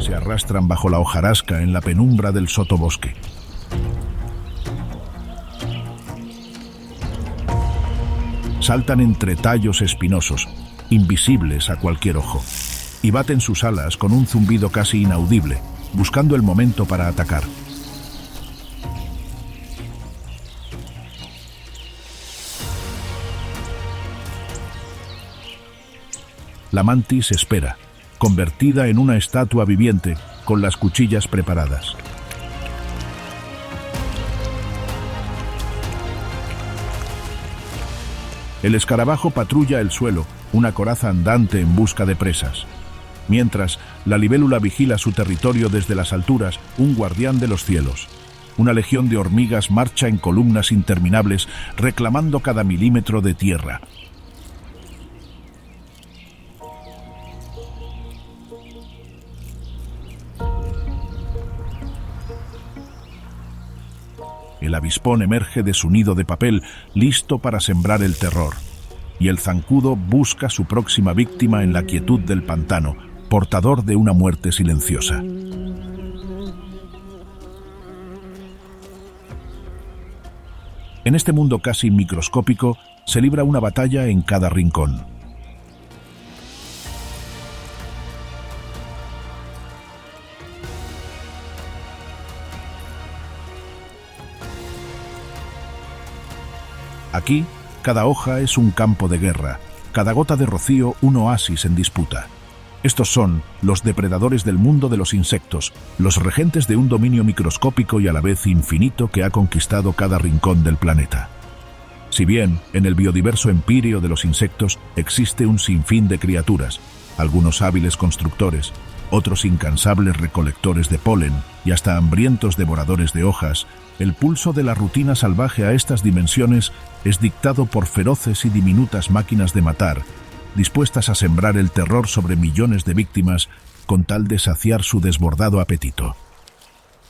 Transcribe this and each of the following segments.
se arrastran bajo la hojarasca en la penumbra del sotobosque. Saltan entre tallos espinosos, invisibles a cualquier ojo, y baten sus alas con un zumbido casi inaudible, buscando el momento para atacar. La mantis espera, convertida en una estatua viviente, con las cuchillas preparadas. El escarabajo patrulla el suelo, una coraza andante en busca de presas. Mientras, la libélula vigila su territorio desde las alturas, un guardián de los cielos. Una legión de hormigas marcha en columnas interminables, reclamando cada milímetro de tierra. El avispón emerge de su nido de papel, listo para sembrar el terror. Y el zancudo busca su próxima víctima en la quietud del pantano, portador de una muerte silenciosa. En este mundo casi microscópico, se libra una batalla en cada rincón. Aquí, cada hoja es un campo de guerra, cada gota de rocío un oasis en disputa. Estos son los depredadores del mundo de los insectos, los regentes de un dominio microscópico y a la vez infinito que ha conquistado cada rincón del planeta. Si bien en el biodiverso empíreo de los insectos existe un sinfín de criaturas, algunos hábiles constructores, otros incansables recolectores de polen y hasta hambrientos devoradores de hojas, el pulso de la rutina salvaje a estas dimensiones es dictado por feroces y diminutas máquinas de matar, dispuestas a sembrar el terror sobre millones de víctimas con tal de saciar su desbordado apetito.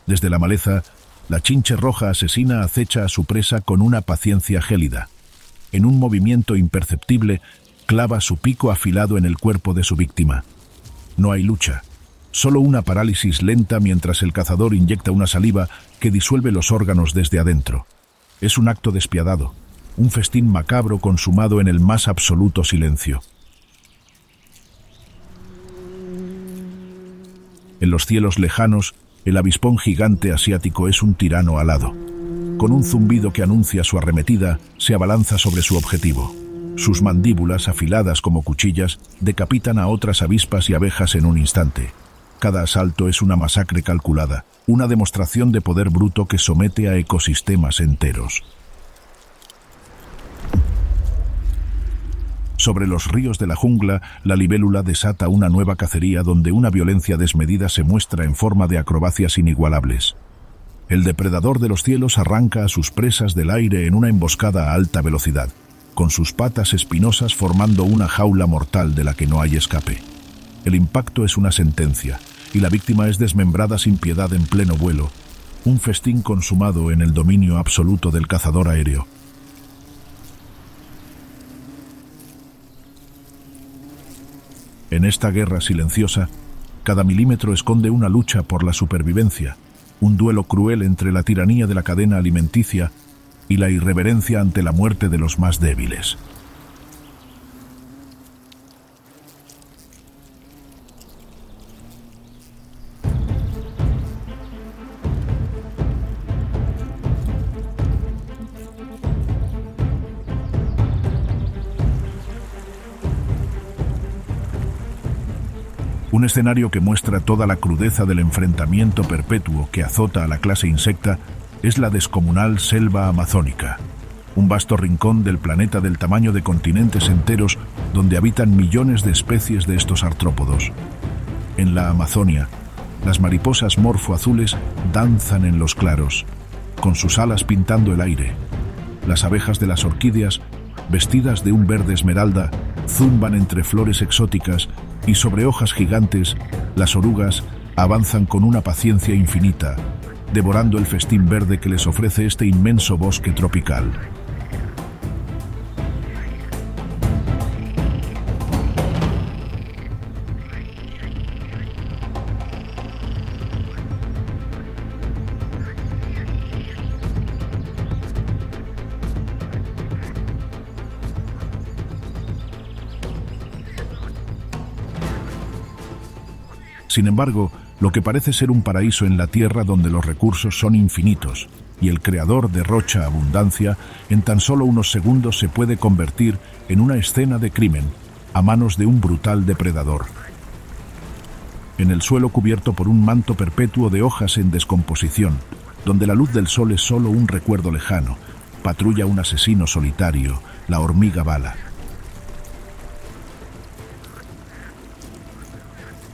Desde la maleza, la chinche roja asesina acecha a su presa con una paciencia gélida. En un movimiento imperceptible, clava su pico afilado en el cuerpo de su víctima. No hay lucha, solo una parálisis lenta mientras el cazador inyecta una saliva que disuelve los órganos desde adentro. Es un acto despiadado, un festín macabro consumado en el más absoluto silencio. En los cielos lejanos, el avispón gigante asiático es un tirano alado. Con un zumbido que anuncia su arremetida, se abalanza sobre su objetivo. Sus mandíbulas, afiladas como cuchillas, decapitan a otras avispas y abejas en un instante. Cada asalto es una masacre calculada, una demostración de poder bruto que somete a ecosistemas enteros. Sobre los ríos de la jungla, la libélula desata una nueva cacería donde una violencia desmedida se muestra en forma de acrobacias inigualables. El depredador de los cielos arranca a sus presas del aire en una emboscada a alta velocidad, con sus patas espinosas formando una jaula mortal de la que no hay escape. El impacto es una sentencia, y la víctima es desmembrada sin piedad en pleno vuelo, un festín consumado en el dominio absoluto del cazador aéreo. En esta guerra silenciosa, cada milímetro esconde una lucha por la supervivencia, un duelo cruel entre la tiranía de la cadena alimenticia y la irreverencia ante la muerte de los más débiles. Un escenario que muestra toda la crudeza del enfrentamiento perpetuo que azota a la clase insecta es la descomunal selva amazónica, un vasto rincón del planeta del tamaño de continentes enteros donde habitan millones de especies de estos artrópodos. En la Amazonia, las mariposas morfoazules danzan en los claros, con sus alas pintando el aire. Las abejas de las orquídeas, vestidas de un verde esmeralda, zumban entre flores exóticas y sobre hojas gigantes, las orugas avanzan con una paciencia infinita, devorando el festín verde que les ofrece este inmenso bosque tropical. Sin embargo, lo que parece ser un paraíso en la tierra donde los recursos son infinitos y el creador derrocha abundancia, en tan solo unos segundos se puede convertir en una escena de crimen a manos de un brutal depredador. En el suelo cubierto por un manto perpetuo de hojas en descomposición, donde la luz del sol es solo un recuerdo lejano, patrulla un asesino solitario, la hormiga bala.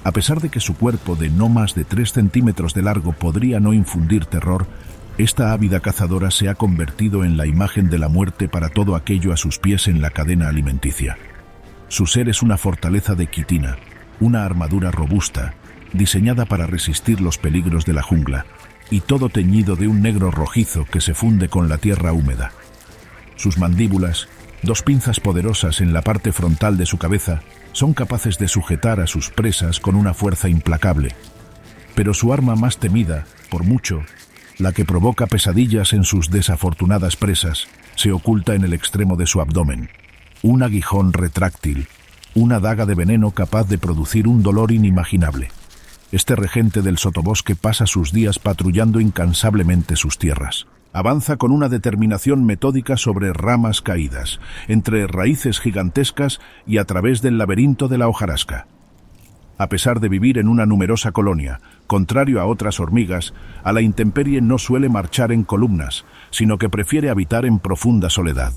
A pesar de que su cuerpo de no más de 3 centímetros de largo podría no infundir terror, esta ávida cazadora se ha convertido en la imagen de la muerte para todo aquello a sus pies en la cadena alimenticia. Su ser es una fortaleza de quitina, una armadura robusta, diseñada para resistir los peligros de la jungla, y todo teñido de un negro rojizo que se funde con la tierra húmeda. Sus mandíbulas, 2 pinzas poderosas en la parte frontal de su cabeza, son capaces de sujetar a sus presas con una fuerza implacable. Pero su arma más temida, por mucho, la que provoca pesadillas en sus desafortunadas presas, se oculta en el extremo de su abdomen. Un aguijón retráctil, una daga de veneno capaz de producir un dolor inimaginable. Este regente del sotobosque pasa sus días patrullando incansablemente sus tierras. Avanza con una determinación metódica sobre ramas caídas, entre raíces gigantescas y a través del laberinto de la hojarasca. A pesar de vivir en una numerosa colonia, contrario a otras hormigas, a la intemperie no suele marchar en columnas, sino que prefiere habitar en profunda soledad.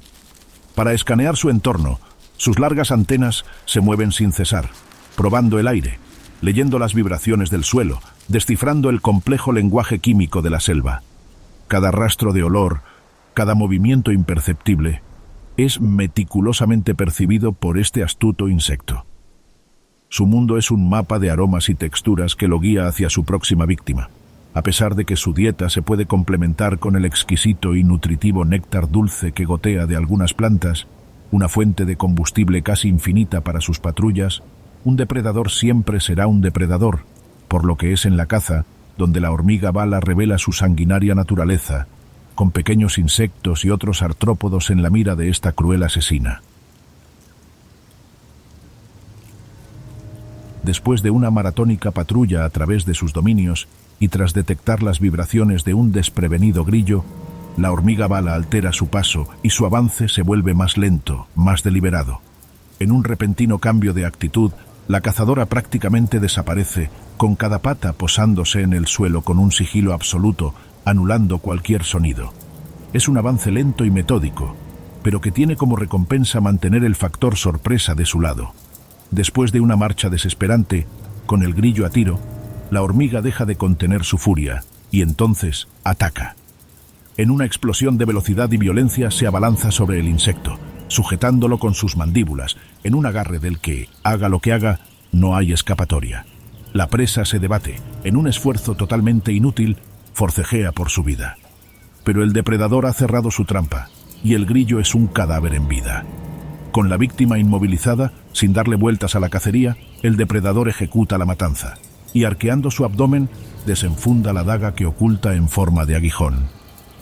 Para escanear su entorno, sus largas antenas se mueven sin cesar, probando el aire, leyendo las vibraciones del suelo, descifrando el complejo lenguaje químico de la selva. Cada rastro de olor, cada movimiento imperceptible, es meticulosamente percibido por este astuto insecto. Su mundo es un mapa de aromas y texturas que lo guía hacia su próxima víctima. A pesar de que su dieta se puede complementar con el exquisito y nutritivo néctar dulce que gotea de algunas plantas, una fuente de combustible casi infinita para sus patrullas, un depredador siempre será un depredador, por lo que es en la caza donde la hormiga bala revela su sanguinaria naturaleza, con pequeños insectos y otros artrópodos en la mira de esta cruel asesina. Después de una maratónica patrulla a través de sus dominios y tras detectar las vibraciones de un desprevenido grillo, la hormiga bala altera su paso y su avance se vuelve más lento, más deliberado. En un repentino cambio de actitud, la cazadora prácticamente desaparece, con cada pata posándose en el suelo con un sigilo absoluto, anulando cualquier sonido. Es un avance lento y metódico, pero que tiene como recompensa mantener el factor sorpresa de su lado. Después de una marcha desesperante, con el grillo a tiro, la hormiga deja de contener su furia y entonces ataca. En una explosión de velocidad y violencia se abalanza sobre el insecto, sujetándolo con sus mandíbulas, en un agarre del que, haga lo que haga, no hay escapatoria. La presa se debate, en un esfuerzo totalmente inútil, forcejea por su vida. Pero el depredador ha cerrado su trampa, y el grillo es un cadáver en vida. Con la víctima inmovilizada, sin darle vueltas a la cacería, el depredador ejecuta la matanza, y arqueando su abdomen, desenfunda la daga que oculta en forma de aguijón.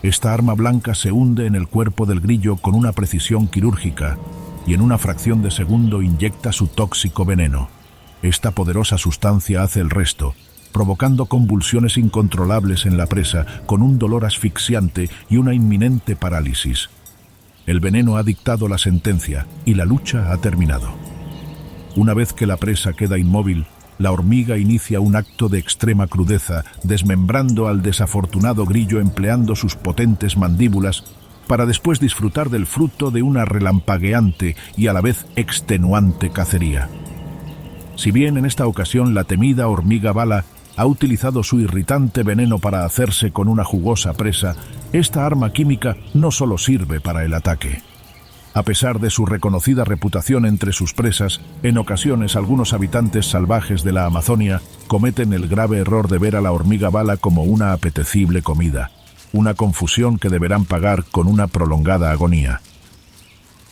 Esta arma blanca se hunde en el cuerpo del grillo con una precisión quirúrgica, y en una fracción de segundo inyecta su tóxico veneno. Esta poderosa sustancia hace el resto, provocando convulsiones incontrolables en la presa, con un dolor asfixiante y una inminente parálisis. El veneno ha dictado la sentencia y la lucha ha terminado. Una vez que la presa queda inmóvil, la hormiga inicia un acto de extrema crudeza, desmembrando al desafortunado grillo empleando sus potentes mandíbulas para después disfrutar del fruto de una relampagueante y a la vez extenuante cacería. Si bien en esta ocasión la temida hormiga bala ha utilizado su irritante veneno para hacerse con una jugosa presa, esta arma química no solo sirve para el ataque. A pesar de su reconocida reputación entre sus presas, en ocasiones algunos habitantes salvajes de la Amazonia cometen el grave error de ver a la hormiga bala como una apetecible comida, una confusión que deberán pagar con una prolongada agonía.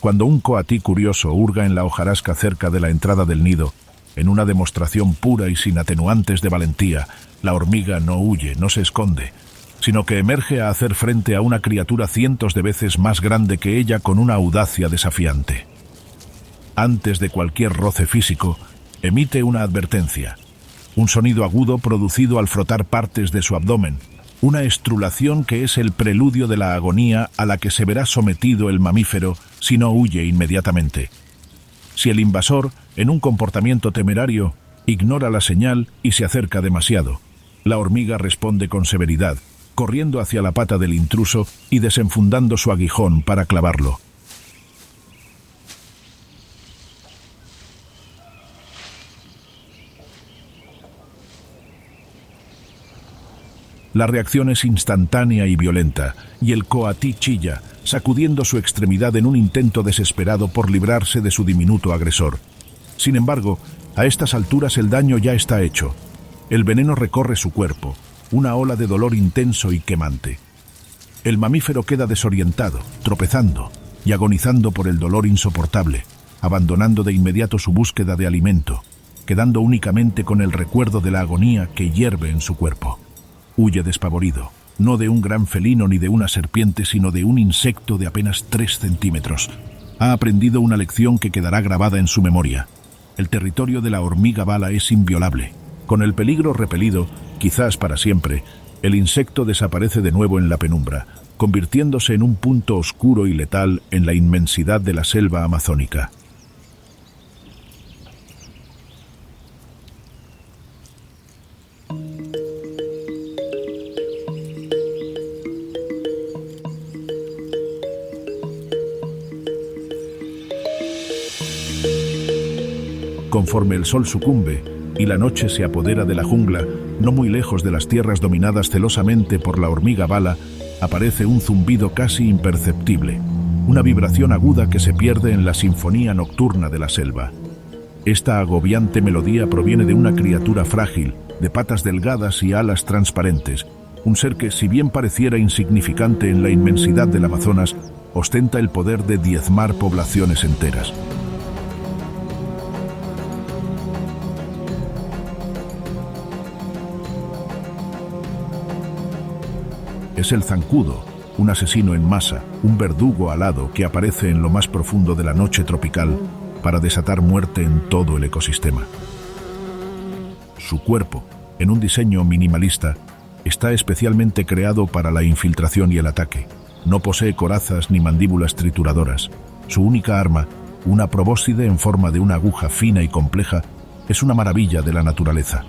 Cuando un coatí curioso hurga en la hojarasca cerca de la entrada del nido, en una demostración pura y sin atenuantes de valentía, la hormiga no huye, no se esconde, sino que emerge a hacer frente a una criatura cientos de veces más grande que ella con una audacia desafiante. Antes de cualquier roce físico, emite una advertencia. un sonido agudo producido al frotar partes de su abdomen, una estrulación que es el preludio de la agonía a la que se verá sometido el mamífero si no huye inmediatamente. Si el invasor, en un comportamiento temerario, ignora la señal y se acerca demasiado, la hormiga responde con severidad, corriendo hacia la pata del intruso y desenfundando su aguijón para clavarlo. La reacción es instantánea y violenta, y el coatí chilla, sacudiendo su extremidad en un intento desesperado por librarse de su diminuto agresor. Sin embargo, a estas alturas el daño ya está hecho. El veneno recorre su cuerpo, una ola de dolor intenso y quemante. El mamífero queda desorientado, tropezando y agonizando por el dolor insoportable, abandonando de inmediato su búsqueda de alimento, quedando únicamente con el recuerdo de la agonía que hierve en su cuerpo. Huye despavorido, no de un gran felino ni de una serpiente, sino de un insecto de apenas 3 centímetros. Ha aprendido una lección que quedará grabada en su memoria. El territorio de la hormiga bala es inviolable. Con el peligro repelido, quizás para siempre, el insecto desaparece de nuevo en la penumbra, convirtiéndose en un punto oscuro y letal en la inmensidad de la selva amazónica. Conforme el sol sucumbe y la noche se apodera de la jungla, no muy lejos de las tierras dominadas celosamente por la hormiga bala, aparece un zumbido casi imperceptible, una vibración aguda que se pierde en la sinfonía nocturna de la selva. Esta agobiante melodía proviene de una criatura frágil, de patas delgadas y alas transparentes, un ser que, si bien pareciera insignificante en la inmensidad del Amazonas, ostenta el poder de diezmar poblaciones enteras. Es el zancudo, un asesino en masa, un verdugo alado que aparece en lo más profundo de la noche tropical para desatar muerte en todo el ecosistema. Su cuerpo, en un diseño minimalista, está especialmente creado para la infiltración y el ataque. No posee corazas ni mandíbulas trituradoras. Su única arma, una probóscide en forma de una aguja fina y compleja, es una maravilla de la naturaleza.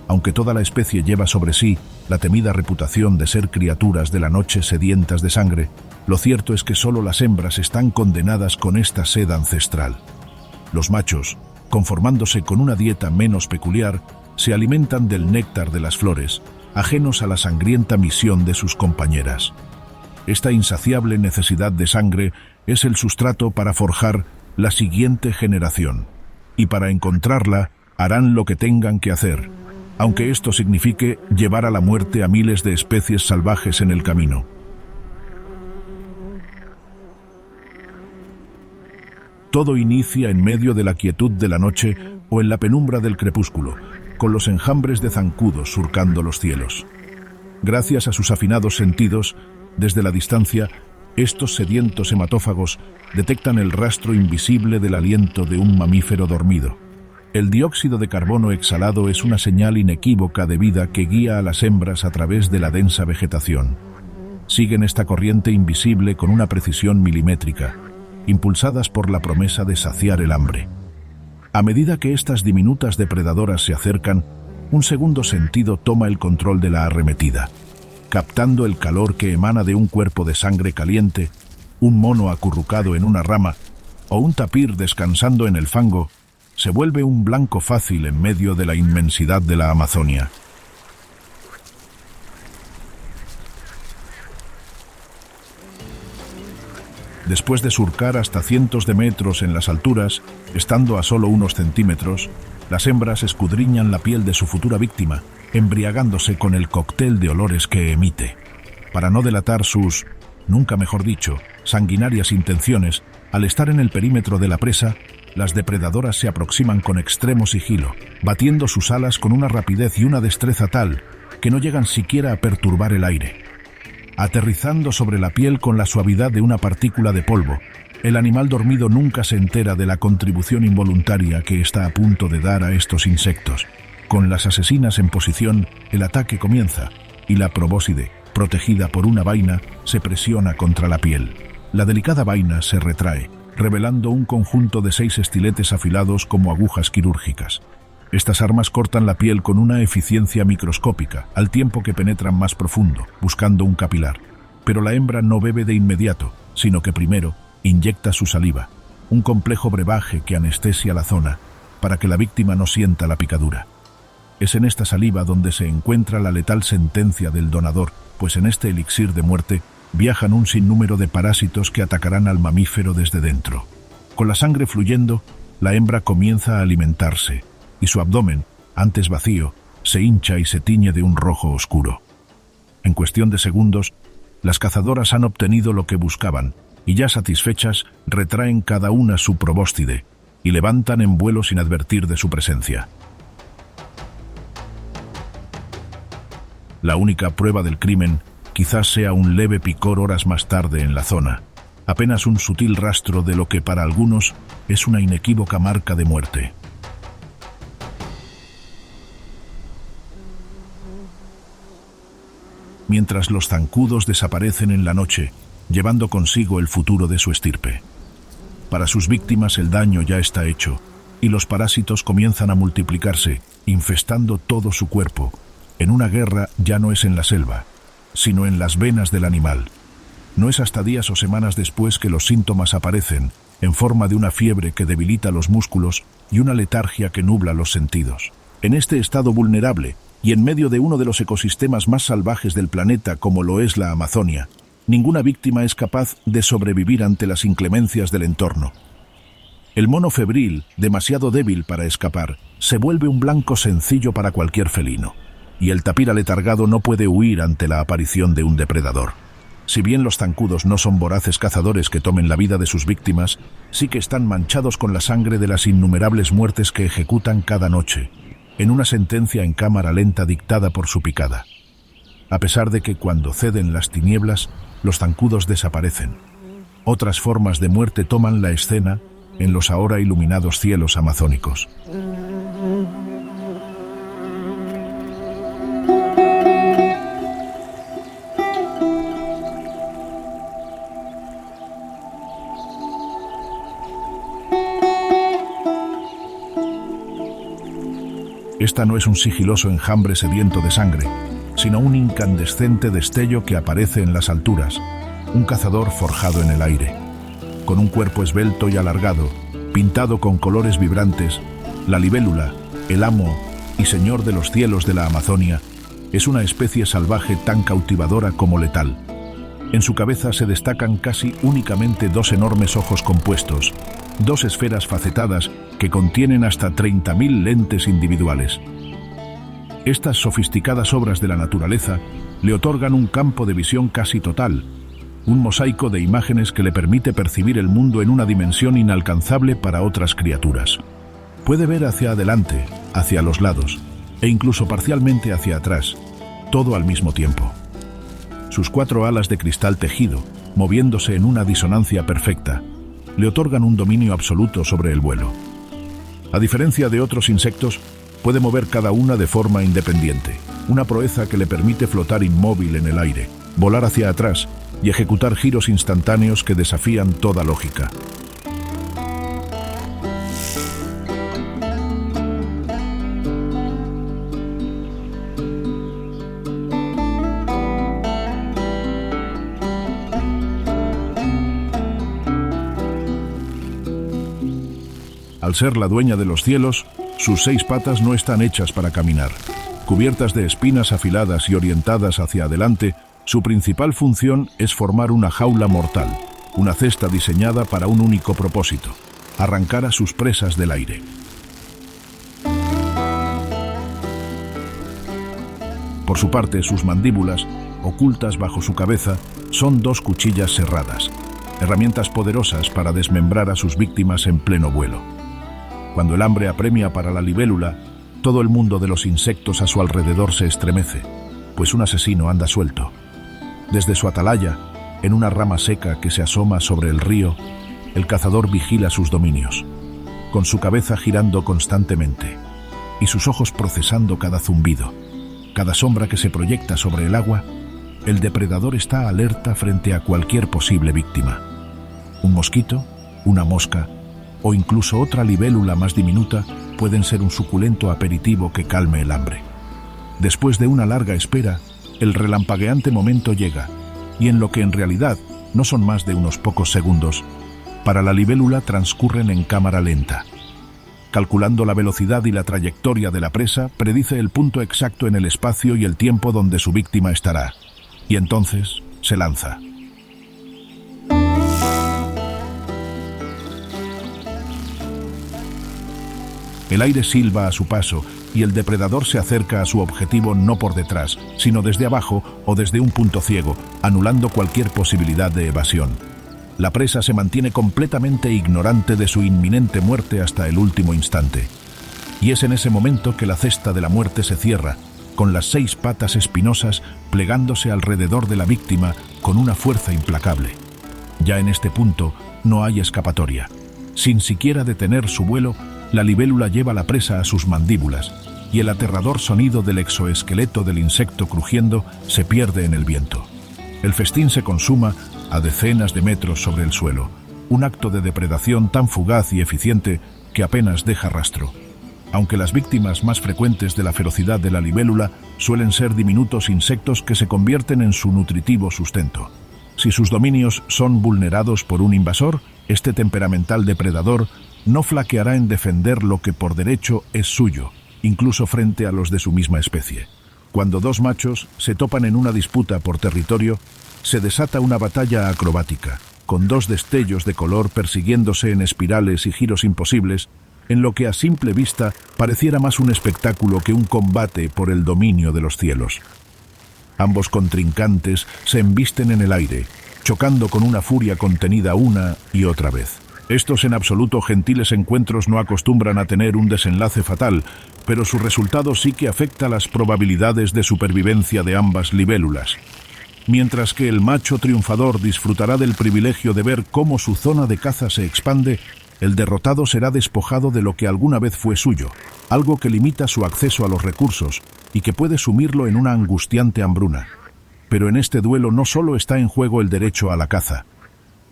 Aunque toda la especie lleva sobre sí la temida reputación de ser criaturas de la noche sedientas de sangre, lo cierto es que solo las hembras están condenadas con esta sed ancestral. Los machos, conformándose con una dieta menos peculiar, se alimentan del néctar de las flores, ajenos a la sangrienta misión de sus compañeras. Esta insaciable necesidad de sangre es el sustrato para forjar la siguiente generación, y para encontrarla harán lo que tengan que hacer, aunque esto signifique llevar a la muerte a miles de especies salvajes en el camino. Todo inicia en medio de la quietud de la noche o en la penumbra del crepúsculo, con los enjambres de zancudos surcando los cielos. Gracias a sus afinados sentidos, desde la distancia, estos sedientos hematófagos detectan el rastro invisible del aliento de un mamífero dormido. El dióxido de carbono exhalado es una señal inequívoca de vida que guía a las hembras a través de la densa vegetación. Siguen esta corriente invisible con una precisión milimétrica, impulsadas por la promesa de saciar el hambre. A medida que estas diminutas depredadoras se acercan, un segundo sentido toma el control de la arremetida. Captando el calor que emana de un cuerpo de sangre caliente, un mono acurrucado en una rama o un tapir descansando en el fango, se vuelve un blanco fácil en medio de la inmensidad de la Amazonia. Después de surcar hasta cientos de metros en las alturas, estando a solo unos centímetros, las hembras escudriñan la piel de su futura víctima, embriagándose con el cóctel de olores que emite. Para no delatar sus, nunca mejor dicho, sanguinarias intenciones, al estar en el perímetro de la presa, las depredadoras se aproximan con extremo sigilo, batiendo sus alas con una rapidez y una destreza tal que no llegan siquiera a perturbar el aire. Aterrizando sobre la piel con la suavidad de una partícula de polvo, el animal dormido nunca se entera de la contribución involuntaria que está a punto de dar a estos insectos. Con las asesinas en posición, el ataque comienza, y la probóscide, protegida por una vaina, se presiona contra la piel. La delicada vaina se retrae, revelando un conjunto de 6 estiletes afilados como agujas quirúrgicas. Estas armas cortan la piel con una eficiencia microscópica, al tiempo que penetran más profundo, buscando un capilar. Pero la hembra no bebe de inmediato, sino que primero inyecta su saliva, un complejo brebaje que anestesia la zona, para que la víctima no sienta la picadura. Es en esta saliva donde se encuentra la letal sentencia del donador, pues en este elixir de muerte viajan un sinnúmero de parásitos que atacarán al mamífero desde dentro. Con la sangre fluyendo, la hembra comienza a alimentarse, y su abdomen, antes vacío, se hincha y se tiñe de un rojo oscuro. En cuestión de segundos, las cazadoras han obtenido lo que buscaban, y ya satisfechas, retraen cada una su probóscide, y levantan en vuelo sin advertir de su presencia. La única prueba del crimen quizás sea un leve picor horas más tarde en la zona, apenas un sutil rastro de lo que para algunos es una inequívoca marca de muerte. Mientras los zancudos desaparecen en la noche, llevando consigo el futuro de su estirpe. Para sus víctimas el daño ya está hecho, y los parásitos comienzan a multiplicarse, infestando todo su cuerpo. En una guerra ya no es en la selva, sino en las venas del animal. No es hasta días o semanas después que los síntomas aparecen, en forma de una fiebre que debilita los músculos y una letargia que nubla los sentidos. En este estado vulnerable, y en medio de uno de los ecosistemas más salvajes del planeta como lo es la Amazonia, ninguna víctima es capaz de sobrevivir ante las inclemencias del entorno. El mono febril, demasiado débil para escapar, se vuelve un blanco sencillo para cualquier felino, y el tapir aletargado no puede huir ante la aparición de un depredador. Si bien los zancudos no son voraces cazadores que tomen la vida de sus víctimas, sí que están manchados con la sangre de las innumerables muertes que ejecutan cada noche, en una sentencia en cámara lenta dictada por su picada. A pesar de que cuando ceden las tinieblas, los zancudos desaparecen. Otras formas de muerte toman la escena en los ahora iluminados cielos amazónicos. Esta no es un sigiloso enjambre sediento de sangre, sino un incandescente destello que aparece en las alturas, un cazador forjado en el aire. Con un cuerpo esbelto y alargado, pintado con colores vibrantes, la libélula, el amo y señor de los cielos de la Amazonia, es una especie salvaje tan cautivadora como letal. En su cabeza se destacan casi únicamente 2 enormes ojos compuestos, 2 esferas facetadas que contienen hasta 30.000 lentes individuales. Estas sofisticadas obras de la naturaleza le otorgan un campo de visión casi total, un mosaico de imágenes que le permite percibir el mundo en una dimensión inalcanzable para otras criaturas. Puede ver hacia adelante, hacia los lados, e incluso parcialmente hacia atrás, todo al mismo tiempo. Sus 4 alas de cristal tejido, moviéndose en una disonancia perfecta, le otorgan un dominio absoluto sobre el vuelo. A diferencia de otros insectos, puede mover cada una de forma independiente, una proeza que le permite flotar inmóvil en el aire, volar hacia atrás y ejecutar giros instantáneos que desafían toda lógica. Al ser la dueña de los cielos, sus 6 patas no están hechas para caminar. Cubiertas de espinas afiladas y orientadas hacia adelante, su principal función es formar una jaula mortal, una cesta diseñada para un único propósito: arrancar a sus presas del aire. Por su parte, sus mandíbulas, ocultas bajo su cabeza, son 2 cuchillas serradas, herramientas poderosas para desmembrar a sus víctimas en pleno vuelo. Cuando el hambre apremia para la libélula, todo el mundo de los insectos a su alrededor se estremece, pues un asesino anda suelto. Desde su atalaya, en una rama seca que se asoma sobre el río, el cazador vigila sus dominios, con su cabeza girando constantemente. y sus ojos procesando cada zumbido, cada sombra que se proyecta sobre el agua. El depredador está alerta frente a cualquier posible víctima. Un mosquito, una mosca o incluso otra libélula más diminuta pueden ser un suculento aperitivo que calme el hambre. Después de una larga espera, el relampagueante momento llega, y en lo que en realidad no son más de unos pocos segundos, para la libélula transcurren en cámara lenta. Calculando la velocidad y la trayectoria de la presa, predice el punto exacto en el espacio y el tiempo donde su víctima estará, y entonces se lanza. El aire silba a su paso y el depredador se acerca a su objetivo no por detrás, sino desde abajo o desde un punto ciego, anulando cualquier posibilidad de evasión. La presa se mantiene completamente ignorante de su inminente muerte hasta el último instante. Y es en ese momento que la cesta de la muerte se cierra, con las 6 patas espinosas plegándose alrededor de la víctima con una fuerza implacable. Ya en este punto no hay escapatoria. Sin siquiera detener su vuelo, la libélula lleva la presa a sus mandíbulas y el aterrador sonido del exoesqueleto del insecto crujiendo se pierde en el viento. El festín se consuma a decenas de metros sobre el suelo, un acto de depredación tan fugaz y eficiente que apenas deja rastro. Aunque las víctimas más frecuentes de la ferocidad de la libélula suelen ser diminutos insectos que se convierten en su nutritivo sustento. Si sus dominios son vulnerados por un invasor, este temperamental depredador no flaqueará en defender lo que por derecho es suyo, incluso frente a los de su misma especie. Cuando 2 machos se topan en una disputa por territorio, se desata una batalla acrobática, con 2 destellos de color persiguiéndose en espirales y giros imposibles, en lo que a simple vista pareciera más un espectáculo que un combate por el dominio de los cielos. Ambos contrincantes se embisten en el aire, chocando con una furia contenida una y otra vez. Estos en absoluto gentiles encuentros no acostumbran a tener un desenlace fatal, pero su resultado sí que afecta las probabilidades de supervivencia de ambas libélulas. Mientras que el macho triunfador disfrutará del privilegio de ver cómo su zona de caza se expande, el derrotado será despojado de lo que alguna vez fue suyo, algo que limita su acceso a los recursos y que puede sumirlo en una angustiante hambruna. Pero en este duelo no solo está en juego el derecho a la caza.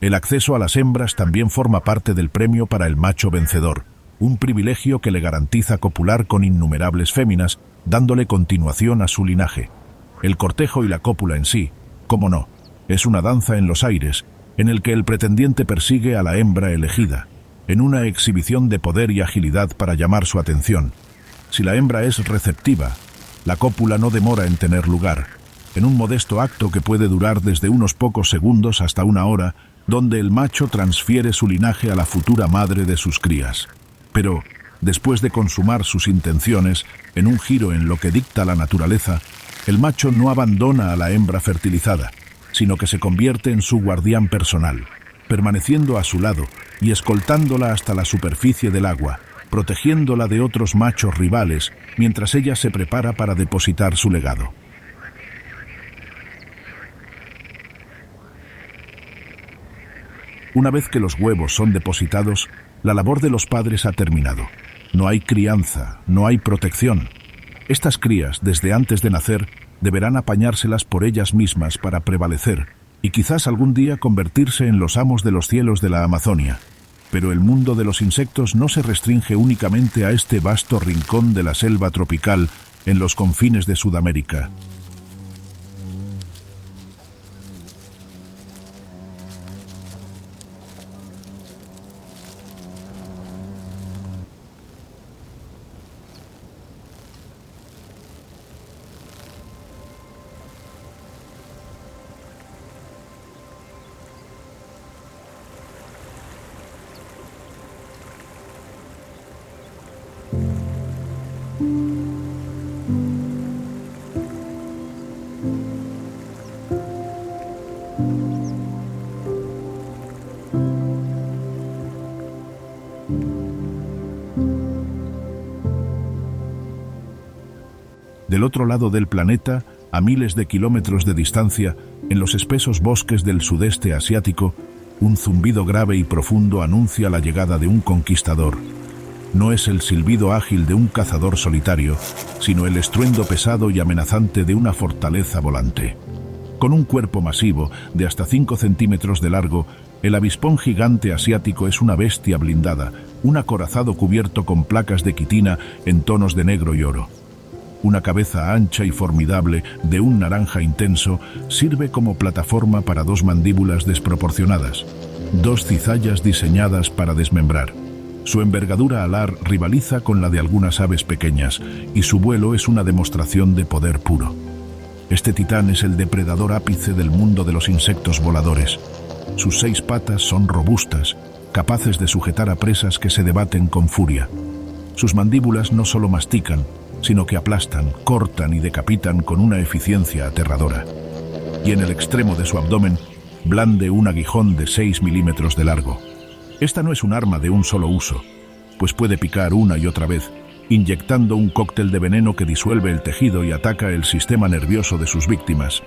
El acceso a las hembras también forma parte del premio para el macho vencedor, un privilegio que le garantiza copular con innumerables féminas, dándole continuación a su linaje. El cortejo y la cópula en sí, cómo no, es una danza en los aires, en el que el pretendiente persigue a la hembra elegida, en una exhibición de poder y agilidad para llamar su atención. Si la hembra es receptiva, la cópula no demora en tener lugar, en un modesto acto que puede durar desde unos pocos segundos hasta una hora, donde el macho transfiere su linaje a la futura madre de sus crías. Pero, después de consumar sus intenciones, en un giro en lo que dicta la naturaleza, el macho no abandona a la hembra fertilizada, sino que se convierte en su guardián personal, permaneciendo a su lado y escoltándola hasta la superficie del agua, protegiéndola de otros machos rivales, mientras ella se prepara para depositar su legado. Una vez que los huevos son depositados, la labor de los padres ha terminado. No hay crianza, no hay protección. Estas crías, desde antes de nacer, deberán apañárselas por ellas mismas para prevalecer y quizás algún día convertirse en los amos de los cielos de la Amazonia. Pero el mundo de los insectos no se restringe únicamente a este vasto rincón de la selva tropical en los confines de Sudamérica. Del otro lado del planeta, a miles de kilómetros de distancia, en los espesos bosques del sudeste asiático, un zumbido grave y profundo anuncia la llegada de un conquistador. no es el silbido ágil de un cazador solitario, sino el estruendo pesado y amenazante de una fortaleza volante. Con un cuerpo masivo de hasta 5 centímetros de largo, el avispón gigante asiático es una bestia blindada, un acorazado cubierto con placas de quitina en tonos de negro y oro. Una cabeza ancha y formidable de un naranja intenso sirve como plataforma para 2 mandíbulas desproporcionadas, 2 cizallas diseñadas para desmembrar. Su envergadura alar rivaliza con la de algunas aves pequeñas y su vuelo es una demostración de poder puro. Este titán es el depredador ápice del mundo de los insectos voladores. Sus 6 patas son robustas, capaces de sujetar a presas que se debaten con furia. Sus mandíbulas no solo mastican, sino que aplastan, cortan y decapitan con una eficiencia aterradora. Y en el extremo de su abdomen blande un aguijón de 6 milímetros de largo. Esta no es un arma de un solo uso, pues puede picar una y otra vez, inyectando un cóctel de veneno que disuelve el tejido y ataca el sistema nervioso de sus víctimas.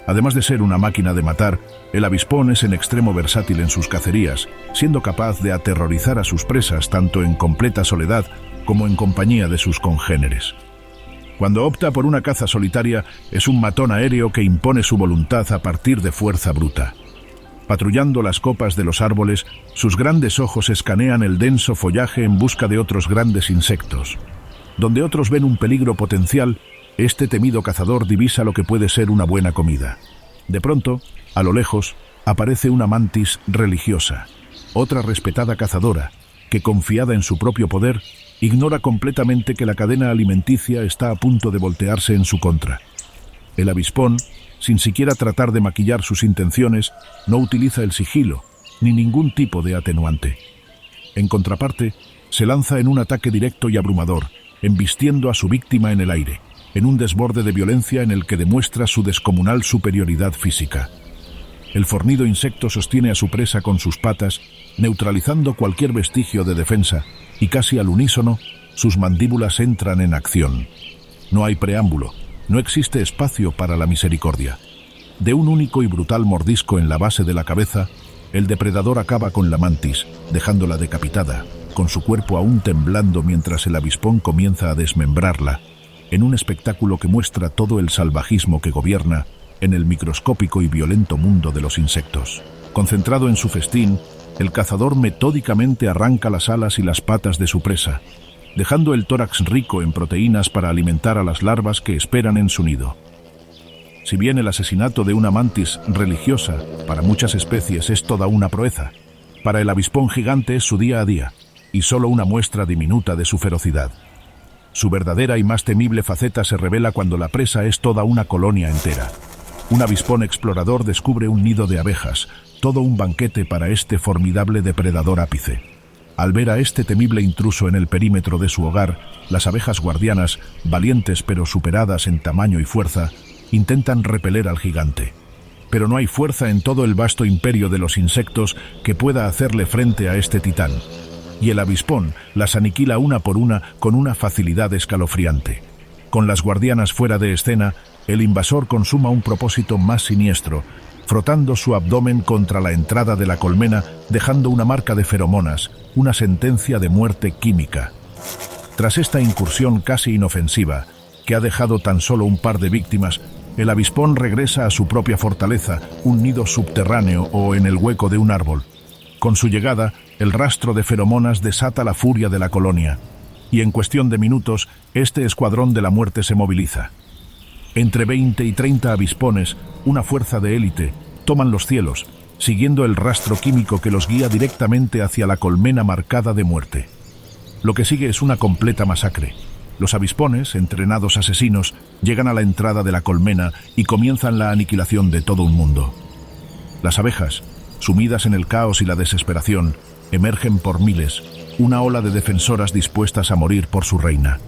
Además de ser una máquina de matar, el avispón es en extremo versátil en sus cacerías, siendo capaz de aterrorizar a sus presas tanto en completa soledad como en compañía de sus congéneres. Cuando opta por una caza solitaria, es un matón aéreo que impone su voluntad a partir de fuerza bruta. Patrullando las copas de los árboles, sus grandes ojos escanean el denso follaje en busca de otros grandes insectos. Donde otros ven un peligro potencial, este temido cazador divisa lo que puede ser una buena comida. De pronto, a lo lejos, aparece una mantis religiosa, otra respetada cazadora, que confiada en su propio poder, ignora completamente que la cadena alimenticia está a punto de voltearse en su contra. El avispón, sin siquiera tratar de maquillar sus intenciones, no utiliza el sigilo, ni ningún tipo de atenuante. En contraparte, se lanza en un ataque directo y abrumador, embistiendo a su víctima en el aire, en un desborde de violencia en el que demuestra su descomunal superioridad física. El fornido insecto sostiene a su presa con sus patas, neutralizando cualquier vestigio de defensa, y casi al unísono, sus mandíbulas entran en acción. No hay preámbulo, no existe espacio para la misericordia. De un único y brutal mordisco en la base de la cabeza, el depredador acaba con la mantis, dejándola decapitada, con su cuerpo aún temblando mientras el avispón comienza a desmembrarla, en un espectáculo que muestra todo el salvajismo que gobierna en el microscópico y violento mundo de los insectos. Concentrado en su festín, el cazador metódicamente arranca las alas y las patas de su presa, dejando el tórax rico en proteínas para alimentar a las larvas que esperan en su nido. Si bien el asesinato de una mantis religiosa para muchas especies es toda una proeza, para el avispón gigante es su día a día, y solo una muestra diminuta de su ferocidad. Su verdadera y más temible faceta se revela cuando la presa es toda una colonia entera. Un avispón explorador descubre un nido de abejas, todo un banquete para este formidable depredador ápice. Al ver a este temible intruso en el perímetro de su hogar, las abejas guardianas, valientes pero superadas en tamaño y fuerza, intentan repeler al gigante. Pero no hay fuerza en todo el vasto imperio de los insectos que pueda hacerle frente a este titán. Y el avispón las aniquila una por una con una facilidad escalofriante. Con las guardianas fuera de escena, el invasor consuma un propósito más siniestro, frotando su abdomen contra la entrada de la colmena, dejando una marca de feromonas, una sentencia de muerte química. Tras esta incursión casi inofensiva, que ha dejado tan solo un par de víctimas, el avispón regresa a su propia fortaleza, un nido subterráneo o en el hueco de un árbol. Con su llegada, el rastro de feromonas desata la furia de la colonia, y en cuestión de minutos, este escuadrón de la muerte se moviliza. Entre 20 y 30 avispones, una fuerza de élite, toman los cielos, siguiendo el rastro químico que los guía directamente hacia la colmena marcada de muerte. Lo que sigue es una completa masacre. Los avispones, entrenados asesinos, llegan a la entrada de la colmena y comienzan la aniquilación de todo un mundo. Las abejas, sumidas en el caos y la desesperación, emergen por miles, una ola de defensoras dispuestas a morir por su reina.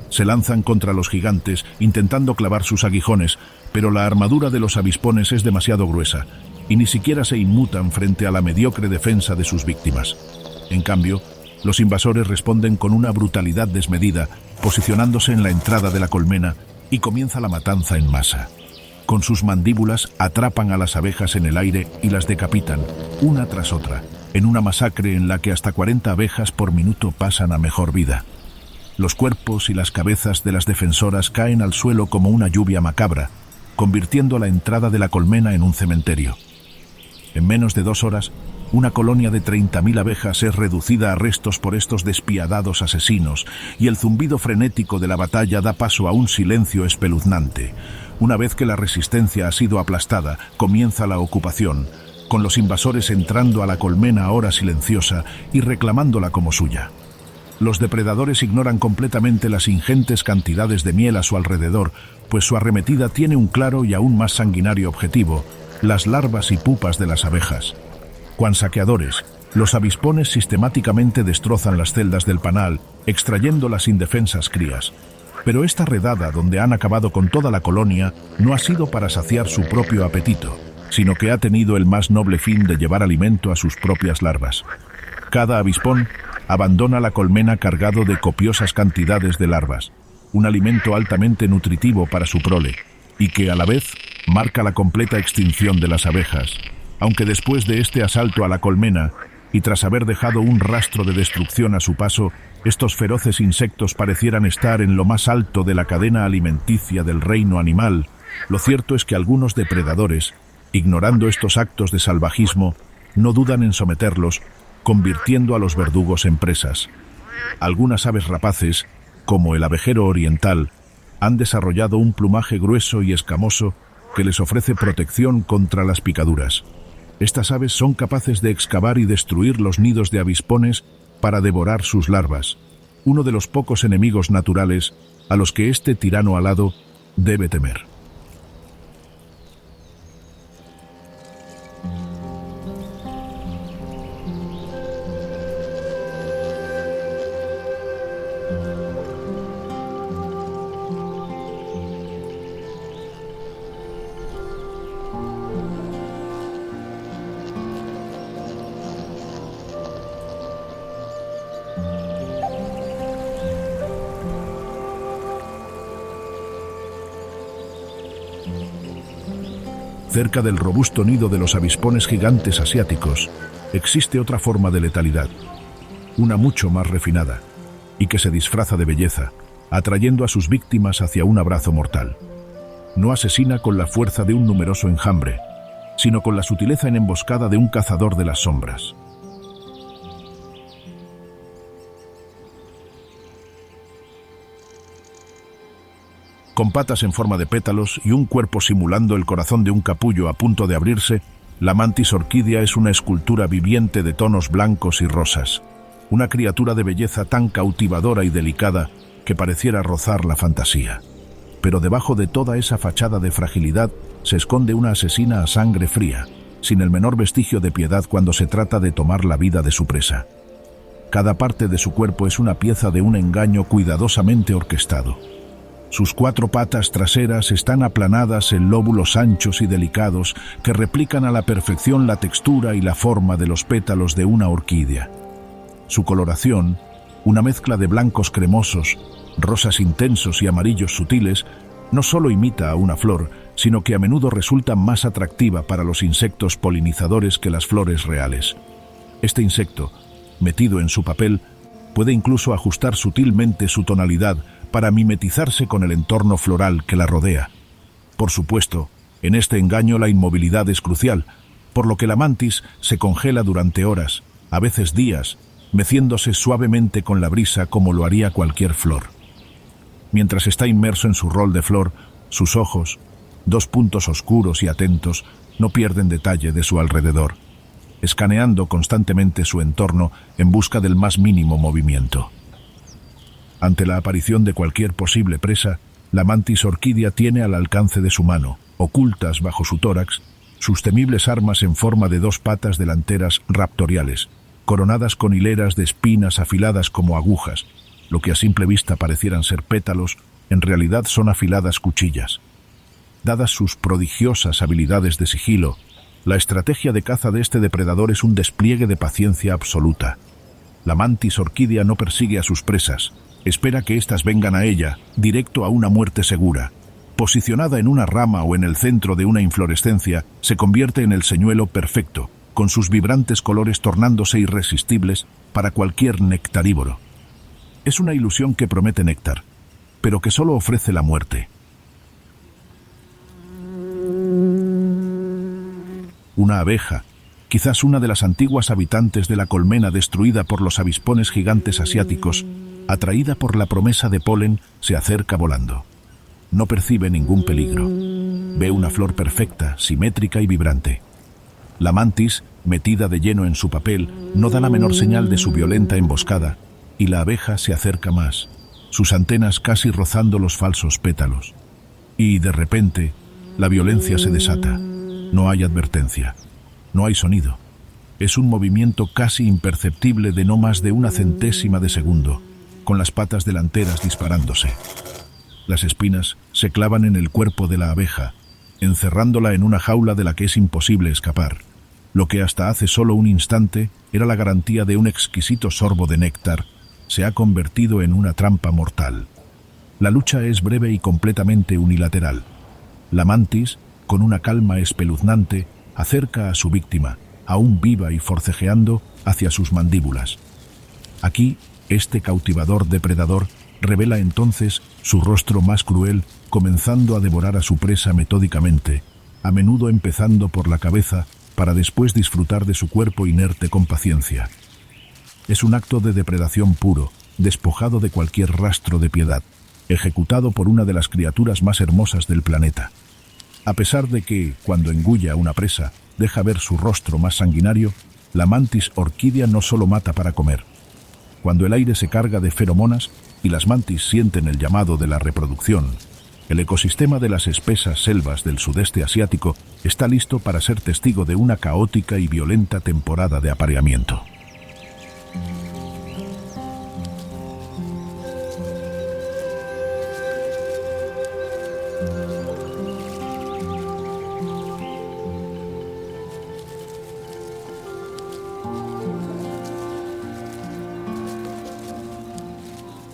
Se lanzan contra los gigantes, intentando clavar sus aguijones, pero la armadura de los avispones es demasiado gruesa, y ni siquiera se inmutan frente a la mediocre defensa de sus víctimas. En cambio, los invasores responden con una brutalidad desmedida, posicionándose en la entrada de la colmena, y comienza la matanza en masa. Con sus mandíbulas atrapan a las abejas en el aire y las decapitan, una tras otra, en una masacre en la que hasta 40 abejas por minuto pasan a mejor vida. Los cuerpos y las cabezas de las defensoras caen al suelo como una lluvia macabra, convirtiendo la entrada de la colmena en un cementerio. En menos de 2 horas, una colonia de 30.000 abejas es reducida a restos por estos despiadados asesinos, y el zumbido frenético de la batalla da paso a un silencio espeluznante. Una vez que la resistencia ha sido aplastada, comienza la ocupación, con los invasores entrando a la colmena ahora silenciosa y reclamándola como suya. Los depredadores ignoran completamente las ingentes cantidades de miel a su alrededor, pues su arremetida tiene un claro y aún más sanguinario objetivo: las larvas y pupas de las abejas. Cuan saqueadores, los avispones sistemáticamente destrozan las celdas del panal, extrayendo las indefensas crías. Pero esta redada, donde han acabado con toda la colonia, no ha sido para saciar su propio apetito, sino que ha tenido el más noble fin de llevar alimento a sus propias larvas. Cada avispón abandona la colmena cargado de copiosas cantidades de larvas, un alimento altamente nutritivo para su prole, y que a la vez marca la completa extinción de las abejas, aunque después de este asalto a la colmena, y tras haber dejado un rastro de destrucción a su paso, estos feroces insectos parecieran estar en lo más alto de la cadena alimenticia del reino animal, lo cierto es que algunos depredadores, ignorando estos actos de salvajismo, no dudan en someterlos, convirtiendo a los verdugos en presas. Algunas aves rapaces, como el abejero oriental, han desarrollado un plumaje grueso y escamoso que les ofrece protección contra las picaduras. Estas aves son capaces de excavar y destruir los nidos de avispones para devorar sus larvas, uno de los pocos enemigos naturales a los que este tirano alado debe temer. Cerca del robusto nido de los avispones gigantes asiáticos, existe otra forma de letalidad, una mucho más refinada, y que se disfraza de belleza, atrayendo a sus víctimas hacia un abrazo mortal. No asesina con la fuerza de un numeroso enjambre, sino con la sutileza en emboscada de un cazador de las sombras. Con patas en forma de pétalos y un cuerpo simulando el corazón de un capullo a punto de abrirse, la mantis orquídea es una escultura viviente de tonos blancos y rosas, una criatura de belleza tan cautivadora y delicada que pareciera rozar la fantasía. Pero debajo de toda esa fachada de fragilidad se esconde una asesina a sangre fría, sin el menor vestigio de piedad cuando se trata de tomar la vida de su presa. Cada parte de su cuerpo es una pieza de un engaño cuidadosamente orquestado. Sus 4 patas traseras están aplanadas en lóbulos anchos y delicados que replican a la perfección la textura y la forma de los pétalos de una orquídea. Su coloración, una mezcla de blancos cremosos, rosas intensos y amarillos sutiles, no solo imita a una flor, sino que a menudo resulta más atractiva para los insectos polinizadores que las flores reales. Este insecto, metido en su papel, puede incluso ajustar sutilmente su tonalidad para mimetizarse con el entorno floral que la rodea. Por supuesto, en este engaño la inmovilidad es crucial, por lo que la mantis se congela durante horas, a veces días, meciéndose suavemente con la brisa como lo haría cualquier flor. Mientras está inmerso en su rol de flor, sus ojos, 2 puntos oscuros y atentos, no pierden detalle de su alrededor, escaneando constantemente su entorno en busca del más mínimo movimiento. Ante la aparición de cualquier posible presa, la mantis orquídea tiene al alcance de su mano, ocultas bajo su tórax, sus temibles armas en forma de 2 patas delanteras raptoriales, coronadas con hileras de espinas afiladas como agujas. Lo que a simple vista parecieran ser pétalos, en realidad son afiladas cuchillas. Dadas sus prodigiosas habilidades de sigilo, la estrategia de caza de este depredador es un despliegue de paciencia absoluta. La mantis orquídea no persigue a sus presas, espera que éstas vengan a ella, directo a una muerte segura. Posicionada en una rama o en el centro de una inflorescencia, se convierte en el señuelo perfecto, con sus vibrantes colores tornándose irresistibles para cualquier nectarívoro. Es una ilusión que promete néctar, pero que solo ofrece la muerte. Una abeja, quizás una de las antiguas habitantes de la colmena destruida por los avispones gigantes asiáticos, atraída por la promesa de polen, se acerca volando. No percibe ningún peligro. Ve una flor perfecta, simétrica y vibrante. La mantis, metida de lleno en su papel, no da la menor señal de su violenta emboscada, y la abeja se acerca más, sus antenas casi rozando los falsos pétalos. Y, de repente, la violencia se desata. No hay advertencia. No hay sonido. Es un movimiento casi imperceptible de no más de una centésima de segundo, con las patas delanteras disparándose. Las espinas se clavan en el cuerpo de la abeja, encerrándola en una jaula de la que es imposible escapar. Lo que hasta hace solo un instante era la garantía de un exquisito sorbo de néctar, se ha convertido en una trampa mortal. La lucha es breve y completamente unilateral. La mantis, con una calma espeluznante, acerca a su víctima, aún viva y forcejeando, hacia sus mandíbulas. Aquí, este cautivador depredador revela entonces su rostro más cruel, comenzando a devorar a su presa metódicamente, a menudo empezando por la cabeza, para después disfrutar de su cuerpo inerte con paciencia. Es un acto de depredación puro, despojado de cualquier rastro de piedad, ejecutado por una de las criaturas más hermosas del planeta. A pesar de que, cuando engulle a una presa, deja ver su rostro más sanguinario, la mantis orquídea no solo mata para comer. Cuando el aire se carga de feromonas y las mantis sienten el llamado de la reproducción, el ecosistema de las espesas selvas del sudeste asiático está listo para ser testigo de una caótica y violenta temporada de apareamiento.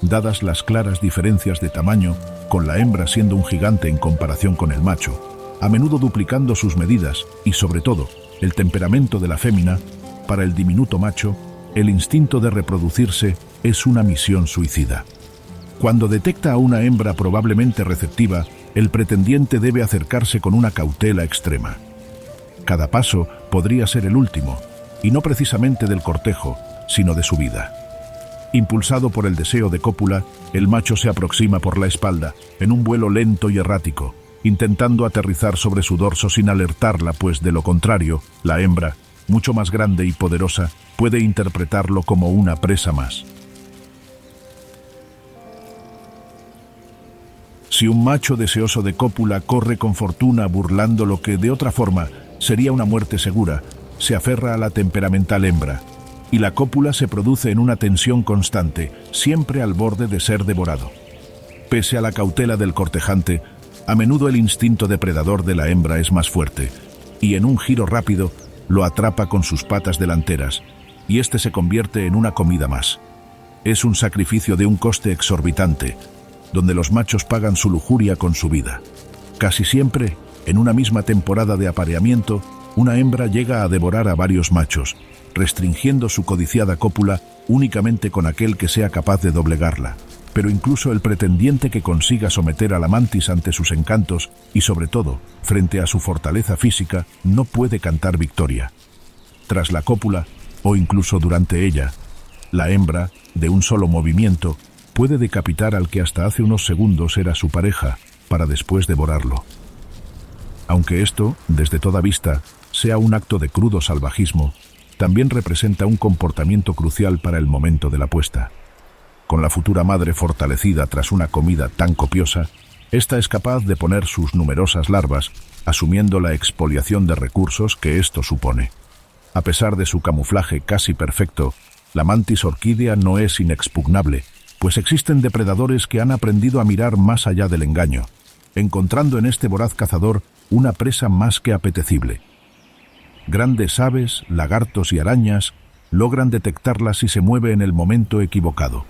Dadas las claras diferencias de tamaño, con la hembra siendo un gigante en comparación con el macho, a menudo duplicando sus medidas y, sobre todo, el temperamento de la fémina, para el diminuto macho, el instinto de reproducirse es una misión suicida. Cuando detecta a una hembra probablemente receptiva, el pretendiente debe acercarse con una cautela extrema. Cada paso podría ser el último, y no precisamente del cortejo, sino de su vida. Impulsado por el deseo de cópula, el macho se aproxima por la espalda, en un vuelo lento y errático, intentando aterrizar sobre su dorso sin alertarla, pues de lo contrario, la hembra, mucho más grande y poderosa, puede interpretarlo como una presa más. Si un macho deseoso de cópula corre con fortuna burlando lo que de otra forma sería una muerte segura, se aferra a la temperamental hembra, y la cópula se produce en una tensión constante, siempre al borde de ser devorado. Pese a la cautela del cortejante, a menudo el instinto depredador de la hembra es más fuerte, y en un giro rápido lo atrapa con sus patas delanteras, y este se convierte en una comida más. Es un sacrificio de un coste exorbitante, donde los machos pagan su lujuria con su vida. Casi siempre, en una misma temporada de apareamiento, una hembra llega a devorar a varios machos, restringiendo su codiciada cópula únicamente con aquel que sea capaz de doblegarla. Pero incluso el pretendiente que consiga someter a la mantis ante sus encantos y, sobre todo, frente a su fortaleza física, no puede cantar victoria. Tras la cópula, o incluso durante ella, la hembra, de un solo movimiento, puede decapitar al que hasta hace unos segundos era su pareja, para después devorarlo. Aunque esto, desde toda vista, sea un acto de crudo salvajismo, también representa un comportamiento crucial para el momento de la puesta. Con la futura madre fortalecida tras una comida tan copiosa, ésta es capaz de poner sus numerosas larvas, asumiendo la expoliación de recursos que esto supone. A pesar de su camuflaje casi perfecto, la mantis orquídea no es inexpugnable, pues existen depredadores que han aprendido a mirar más allá del engaño, encontrando en este voraz cazador una presa más que apetecible. Grandes aves, lagartos y arañas logran detectarla si se mueve en el momento equivocado.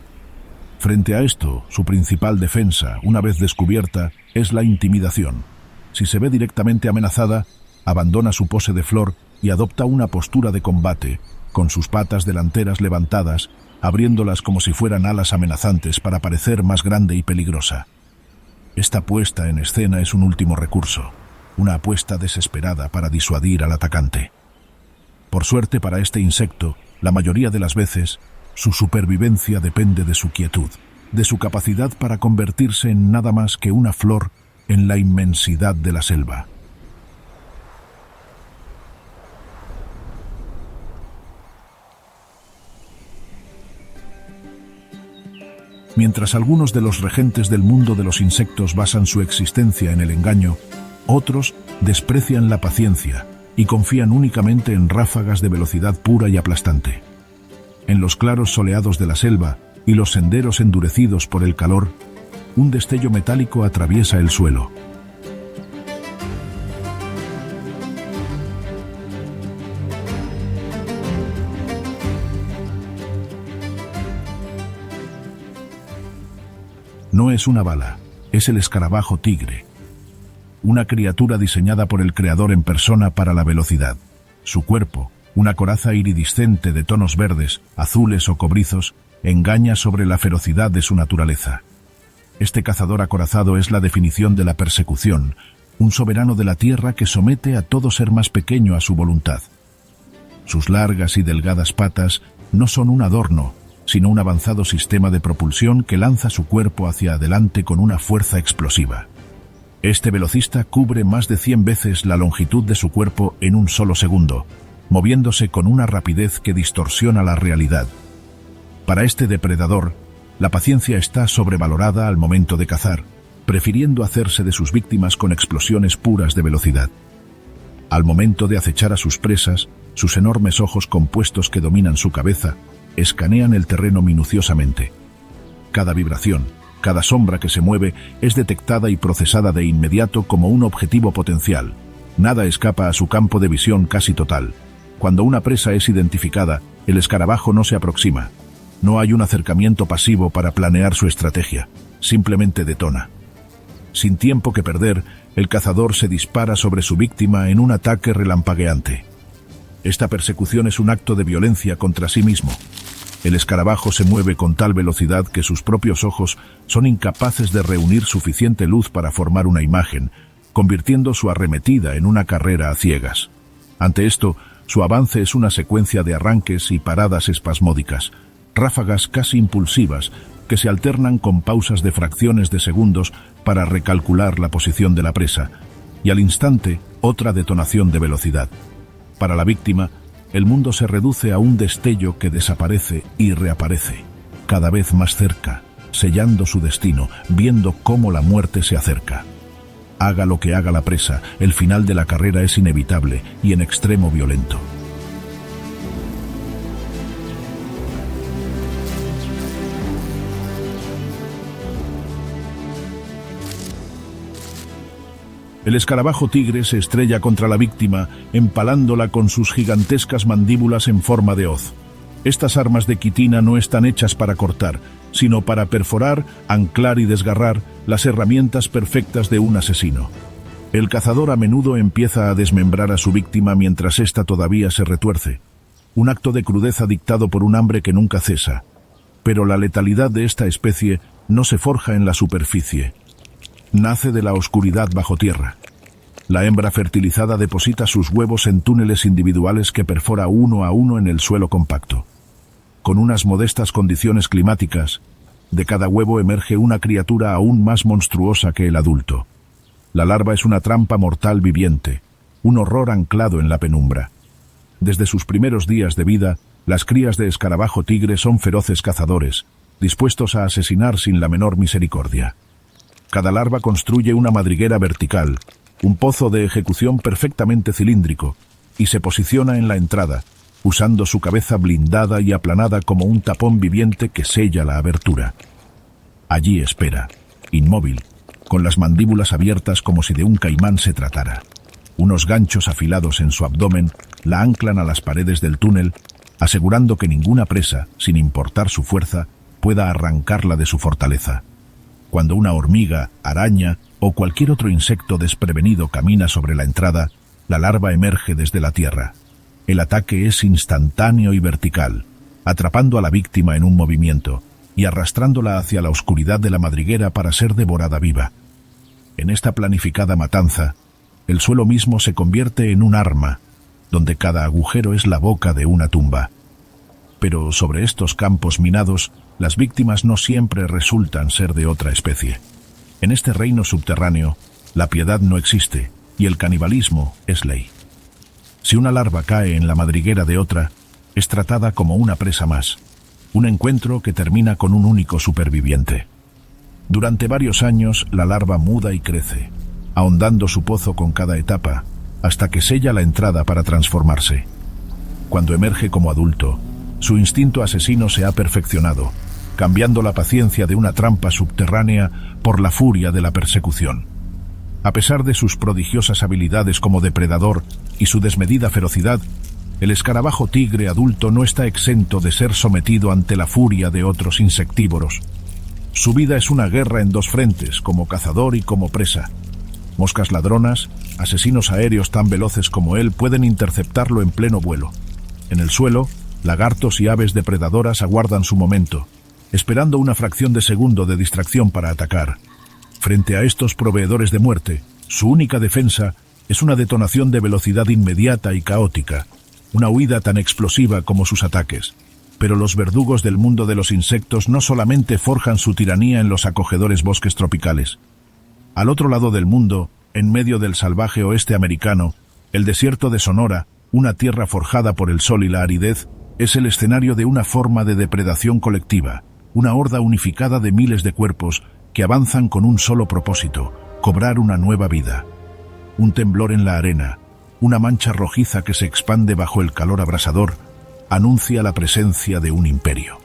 Frente a esto, su principal defensa, una vez descubierta, es la intimidación. Si se ve directamente amenazada, abandona su pose de flor y adopta una postura de combate, con sus patas delanteras levantadas, abriéndolas como si fueran alas amenazantes para parecer más grande y peligrosa. Esta puesta en escena es un último recurso, una apuesta desesperada para disuadir al atacante. Por suerte para este insecto, la mayoría de las veces, su supervivencia depende de su quietud, de su capacidad para convertirse en nada más que una flor en la inmensidad de la selva. Mientras algunos de los regentes del mundo de los insectos basan su existencia en el engaño, otros desprecian la paciencia y confían únicamente en ráfagas de velocidad pura y aplastante. En los claros soleados de la selva y los senderos endurecidos por el calor, un destello metálico atraviesa el suelo. No es una bala, es el escarabajo tigre, una criatura diseñada por el creador en persona para la velocidad. Su cuerpo, una coraza iridiscente de tonos verdes, azules o cobrizos, engaña sobre la ferocidad de su naturaleza. Este cazador acorazado es la definición de la persecución, un soberano de la tierra que somete a todo ser más pequeño a su voluntad. Sus largas y delgadas patas no son un adorno, sino un avanzado sistema de propulsión que lanza su cuerpo hacia adelante con una fuerza explosiva. Este velocista cubre más de 100 veces la longitud de su cuerpo en un solo segundo, moviéndose con una rapidez que distorsiona la realidad. Para este depredador, la paciencia está sobrevalorada al momento de cazar, prefiriendo hacerse de sus víctimas con explosiones puras de velocidad. Al momento de acechar a sus presas, sus enormes ojos compuestos que dominan su cabeza escanean el terreno minuciosamente. Cada vibración, cada sombra que se mueve es detectada y procesada de inmediato como un objetivo potencial. Nada escapa a su campo de visión casi total. Cuando una presa es identificada, el escarabajo no se aproxima. No hay un acercamiento pasivo para planear su estrategia. Simplemente detona. Sin tiempo que perder, el cazador se dispara sobre su víctima en un ataque relampagueante. Esta persecución es un acto de violencia contra sí mismo. El escarabajo se mueve con tal velocidad que sus propios ojos son incapaces de reunir suficiente luz para formar una imagen, convirtiendo su arremetida en una carrera a ciegas. Ante esto, su avance es una secuencia de arranques y paradas espasmódicas, ráfagas casi impulsivas que se alternan con pausas de fracciones de segundos para recalcular la posición de la presa, y al instante otra detonación de velocidad. Para la víctima, el mundo se reduce a un destello que desaparece y reaparece, cada vez más cerca, sellando su destino, viendo cómo la muerte se acerca. Haga lo que haga la presa, el final de la carrera es inevitable y en extremo violento. El escarabajo tigre se estrella contra la víctima, empalándola con sus gigantescas mandíbulas en forma de hoz. Estas armas de quitina no están hechas para cortar, sino para perforar, anclar y desgarrar las herramientas perfectas de un asesino. El cazador a menudo empieza a desmembrar a su víctima mientras ésta todavía se retuerce, un acto de crudeza dictado por un hambre que nunca cesa. Pero la letalidad de esta especie no se forja en la superficie. Nace de la oscuridad bajo tierra. La hembra fertilizada deposita sus huevos en túneles individuales que perfora uno a uno en el suelo compacto. Con unas modestas condiciones climáticas, de cada huevo emerge una criatura aún más monstruosa que el adulto. La larva es una trampa mortal viviente, un horror anclado en la penumbra. Desde sus primeros días de vida, las crías de escarabajo tigre son feroces cazadores, dispuestos a asesinar sin la menor misericordia. Cada larva construye una madriguera vertical, un pozo de ejecución perfectamente cilíndrico, y se posiciona en la entrada, usando su cabeza blindada y aplanada como un tapón viviente que sella la abertura. Allí espera, inmóvil, con las mandíbulas abiertas como si de un caimán se tratara. Unos ganchos afilados en su abdomen la anclan a las paredes del túnel, asegurando que ninguna presa, sin importar su fuerza, pueda arrancarla de su fortaleza. Cuando una hormiga, araña o cualquier otro insecto desprevenido camina sobre la entrada, la larva emerge desde la tierra. El ataque es instantáneo y vertical, atrapando a la víctima en un movimiento y arrastrándola hacia la oscuridad de la madriguera para ser devorada viva. En esta planificada matanza, el suelo mismo se convierte en un arma, donde cada agujero es la boca de una tumba. Pero sobre estos campos minados, las víctimas no siempre resultan ser de otra especie. En este reino subterráneo, la piedad no existe y el canibalismo es ley. Si una larva cae en la madriguera de otra, es tratada como una presa más, un encuentro que termina con un único superviviente. Durante varios años, la larva muda y crece, ahondando su pozo con cada etapa, hasta que sella la entrada para transformarse. Cuando emerge como adulto, su instinto asesino se ha perfeccionado, cambiando la paciencia de una trampa subterránea por la furia de la persecución. A pesar de sus prodigiosas habilidades como depredador y su desmedida ferocidad, el escarabajo tigre adulto no está exento de ser sometido ante la furia de otros insectívoros. Su vida es una guerra en dos frentes, como cazador y como presa. Moscas ladronas, asesinos aéreos tan veloces como él pueden interceptarlo en pleno vuelo. En el suelo, lagartos y aves depredadoras aguardan su momento, esperando una fracción de segundo de distracción para atacar. Frente a estos proveedores de muerte, su única defensa es una detonación de velocidad inmediata y caótica, una huida tan explosiva como sus ataques. Pero los verdugos del mundo de los insectos no solamente forjan su tiranía en los acogedores bosques tropicales. Al otro lado del mundo, en medio del salvaje oeste americano, el desierto de Sonora, una tierra forjada por el sol y la aridez, es el escenario de una forma de depredación colectiva, una horda unificada de miles de cuerpos que avanzan con un solo propósito: cobrar una nueva vida. Un temblor en la arena, una mancha rojiza que se expande bajo el calor abrasador, anuncia la presencia de un imperio.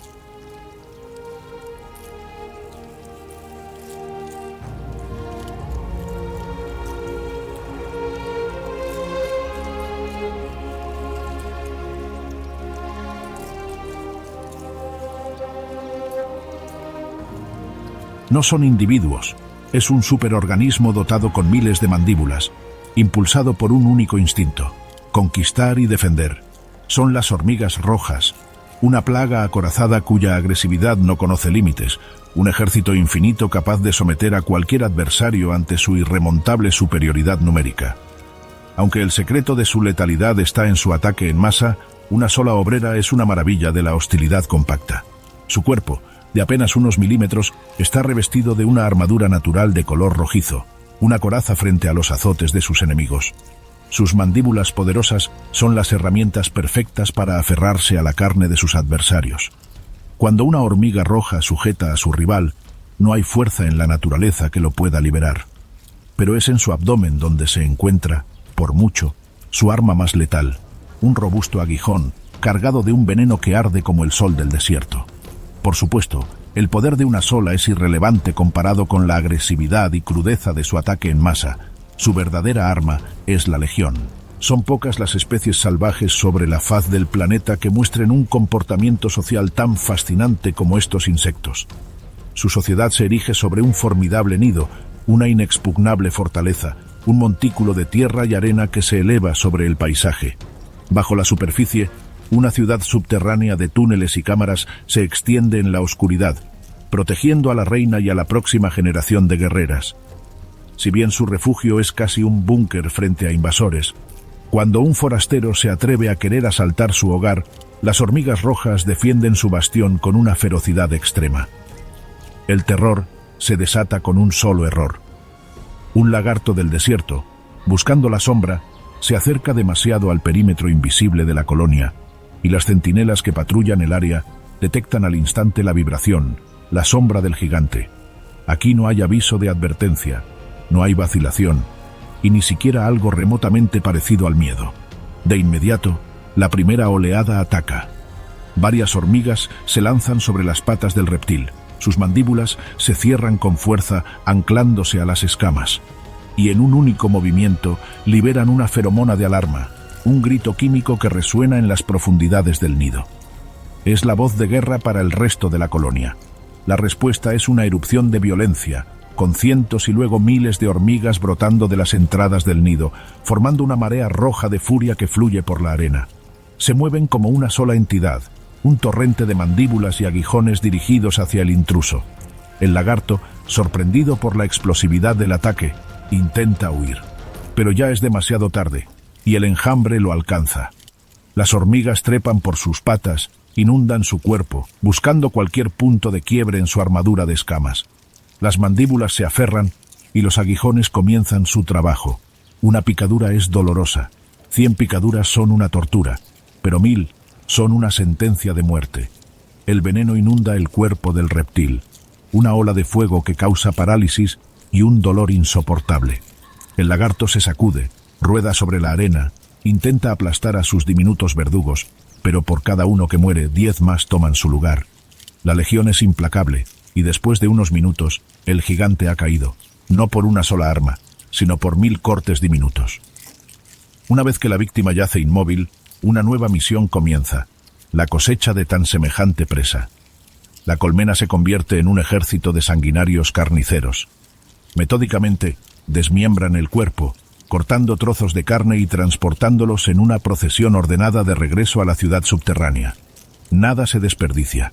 No son individuos, es un superorganismo dotado con miles de mandíbulas, impulsado por un único instinto: conquistar y defender. Son las hormigas rojas, una plaga acorazada cuya agresividad no conoce límites, un ejército infinito capaz de someter a cualquier adversario ante su irremontable superioridad numérica. Aunque el secreto de su letalidad está en su ataque en masa, una sola obrera es una maravilla de la hostilidad compacta. Su cuerpo, de apenas unos milímetros, está revestido de una armadura natural de color rojizo, una coraza frente a los azotes de sus enemigos. Sus mandíbulas poderosas son las herramientas perfectas para aferrarse a la carne de sus adversarios. Cuando una hormiga roja sujeta a su rival, no hay fuerza en la naturaleza que lo pueda liberar. Pero es en su abdomen donde se encuentra, por mucho, su arma más letal, un robusto aguijón cargado de un veneno que arde como el sol del desierto. Por supuesto, el poder de una sola es irrelevante comparado con la agresividad y crudeza de su ataque en masa. Su verdadera arma es la legión. Son pocas las especies salvajes sobre la faz del planeta que muestren un comportamiento social tan fascinante como estos insectos. Su sociedad se erige sobre un formidable nido, una inexpugnable fortaleza, un montículo de tierra y arena que se eleva sobre el paisaje. Bajo la superficie, una ciudad subterránea de túneles y cámaras se extiende en la oscuridad, protegiendo a la reina y a la próxima generación de guerreras. Si bien su refugio es casi un búnker frente a invasores, cuando un forastero se atreve a querer asaltar su hogar, las hormigas rojas defienden su bastión con una ferocidad extrema. El terror se desata con un solo error. Un lagarto del desierto, buscando la sombra, se acerca demasiado al perímetro invisible de la colonia, y las centinelas que patrullan el área detectan al instante la vibración, la sombra del gigante. Aquí no hay aviso de advertencia, no hay vacilación, y ni siquiera algo remotamente parecido al miedo. De inmediato, la primera oleada ataca. Varias hormigas se lanzan sobre las patas del reptil. Sus mandíbulas se cierran con fuerza, anclándose a las escamas. Y en un único movimiento liberan una feromona de alarma, un grito químico que resuena en las profundidades del nido. Es la voz de guerra para el resto de la colonia. La respuesta es una erupción de violencia, con cientos y luego miles de hormigas brotando de las entradas del nido, formando una marea roja de furia que fluye por la arena. Se mueven como una sola entidad, un torrente de mandíbulas y aguijones dirigidos hacia el intruso. El lagarto, sorprendido por la explosividad del ataque, intenta huir. Pero ya es demasiado tarde, y el enjambre lo alcanza. Las hormigas trepan por sus patas, inundan su cuerpo, buscando cualquier punto de quiebre en su armadura de escamas. Las mandíbulas se aferran y los aguijones comienzan su trabajo. Una picadura es dolorosa, 100 picaduras son una tortura, pero 1000 son una sentencia de muerte. El veneno inunda el cuerpo del reptil, una ola de fuego que causa parálisis y un dolor insoportable. El lagarto se sacude, rueda sobre la arena, intenta aplastar a sus diminutos verdugos, pero por cada uno que muere, 10 más toman su lugar. La legión es implacable, y después de unos minutos, el gigante ha caído, no por una sola arma, sino por 1000 cortes diminutos. Una vez que la víctima yace inmóvil, una nueva misión comienza, la cosecha de tan semejante presa. La colmena se convierte en un ejército de sanguinarios carniceros. Metódicamente, desmiembran el cuerpo, cortando trozos de carne y transportándolos en una procesión ordenada de regreso a la ciudad subterránea. Nada se desperdicia.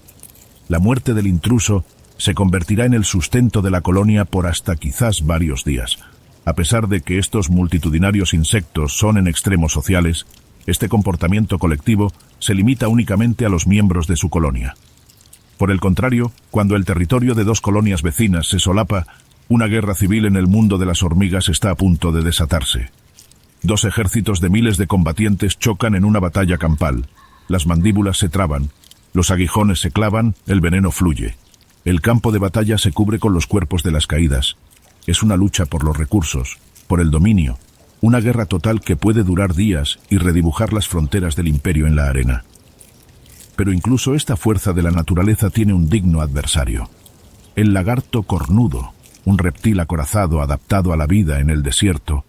La muerte del intruso se convertirá en el sustento de la colonia por hasta quizás varios días. A pesar de que estos multitudinarios insectos son en extremos sociales, este comportamiento colectivo se limita únicamente a los miembros de su colonia. Por el contrario, cuando el territorio de dos colonias vecinas se solapa, una guerra civil en el mundo de las hormigas está a punto de desatarse. Dos ejércitos de miles de combatientes chocan en una batalla campal. Las mandíbulas se traban, los aguijones se clavan, el veneno fluye. El campo de batalla se cubre con los cuerpos de las caídas. Es una lucha por los recursos, por el dominio, una guerra total que puede durar días y redibujar las fronteras del imperio en la arena. Pero incluso esta fuerza de la naturaleza tiene un digno adversario. El lagarto cornudo, un reptil acorazado adaptado a la vida en el desierto,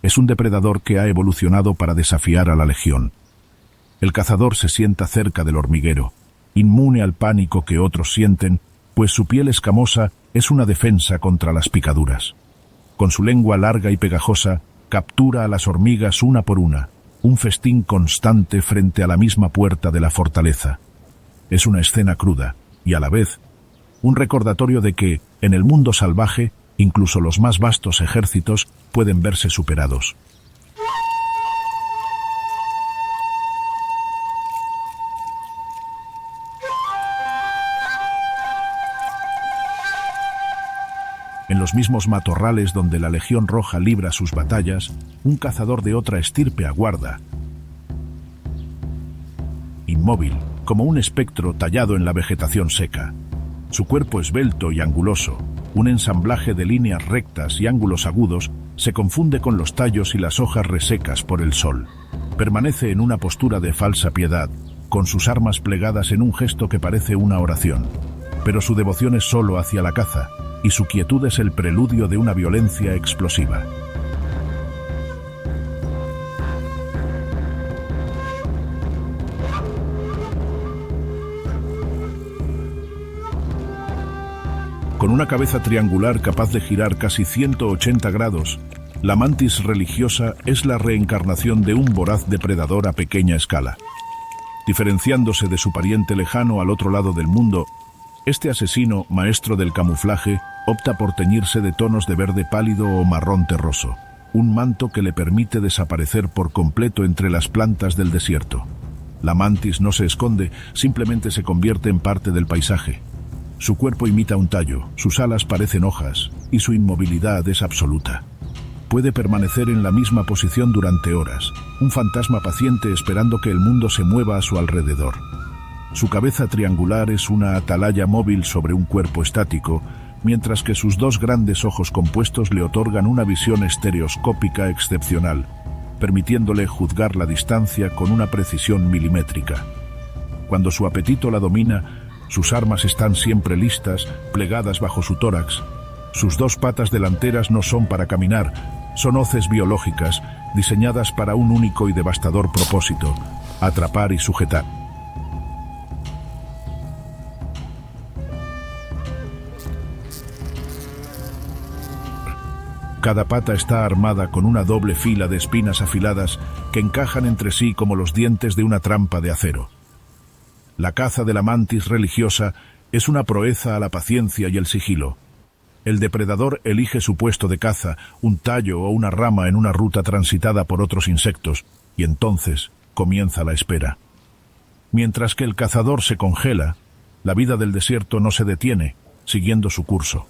es un depredador que ha evolucionado para desafiar a la legión. El cazador se sienta cerca del hormiguero, inmune al pánico que otros sienten, pues su piel escamosa es una defensa contra las picaduras. Con su lengua larga y pegajosa, captura a las hormigas una por una, un festín constante frente a la misma puerta de la fortaleza. Es una escena cruda, y a la vez, un recordatorio de que, en el mundo salvaje, incluso los más vastos ejércitos pueden verse superados. En los mismos matorrales donde la Legión Roja libra sus batallas, un cazador de otra estirpe aguarda, inmóvil, como un espectro tallado en la vegetación seca. Su cuerpo esbelto y anguloso, un ensamblaje de líneas rectas y ángulos agudos, se confunde con los tallos y las hojas resecas por el sol. Permanece en una postura de falsa piedad, con sus armas plegadas en un gesto que parece una oración. Pero su devoción es solo hacia la caza, y su quietud es el preludio de una violencia explosiva. Con una cabeza triangular capaz de girar casi 180 grados, la mantis religiosa es la reencarnación de un voraz depredador a pequeña escala. Diferenciándose de su pariente lejano al otro lado del mundo, este asesino, maestro del camuflaje, opta por teñirse de tonos de verde pálido o marrón terroso, un manto que le permite desaparecer por completo entre las plantas del desierto. La mantis no se esconde, simplemente se convierte en parte del paisaje. Su cuerpo imita un tallo, sus alas parecen hojas, y su inmovilidad es absoluta. Puede permanecer en la misma posición durante horas, un fantasma paciente esperando que el mundo se mueva a su alrededor. Su cabeza triangular es una atalaya móvil sobre un cuerpo estático, mientras que sus dos grandes ojos compuestos le otorgan una visión estereoscópica excepcional, permitiéndole juzgar la distancia con una precisión milimétrica. Cuando su apetito la domina, sus armas están siempre listas, plegadas bajo su tórax. Sus dos patas delanteras no son para caminar, son hoces biológicas, diseñadas para un único y devastador propósito: atrapar y sujetar. Cada pata está armada con una doble fila de espinas afiladas que encajan entre sí como los dientes de una trampa de acero. La caza de la mantis religiosa es una proeza a la paciencia y el sigilo. El depredador elige su puesto de caza, un tallo o una rama en una ruta transitada por otros insectos, y entonces comienza la espera. Mientras que el cazador se congela, la vida del desierto no se detiene, siguiendo su curso.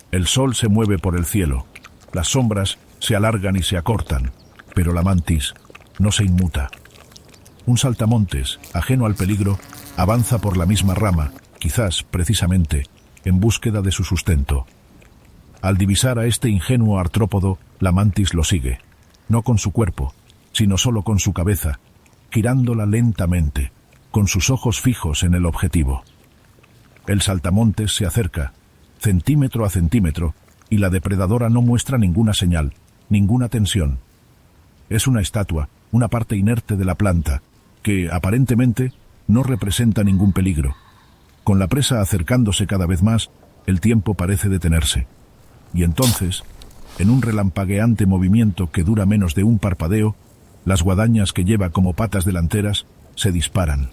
El sol se mueve por el cielo, las sombras se alargan y se acortan, pero la mantis no se inmuta. Un saltamontes, ajeno al peligro, avanza por la misma rama, quizás, precisamente, en búsqueda de su sustento. Al divisar a este ingenuo artrópodo, la mantis lo sigue, no con su cuerpo, sino solo con su cabeza, girándola lentamente, con sus ojos fijos en el objetivo. El saltamontes se acerca, centímetro a centímetro, y la depredadora no muestra ninguna señal, ninguna tensión. Es una estatua, una parte inerte de la planta, que, aparentemente, no representa ningún peligro. Con la presa acercándose cada vez más, el tiempo parece detenerse. Y entonces, en un relampagueante movimiento que dura menos de un parpadeo, las guadañas que lleva como patas delanteras se disparan.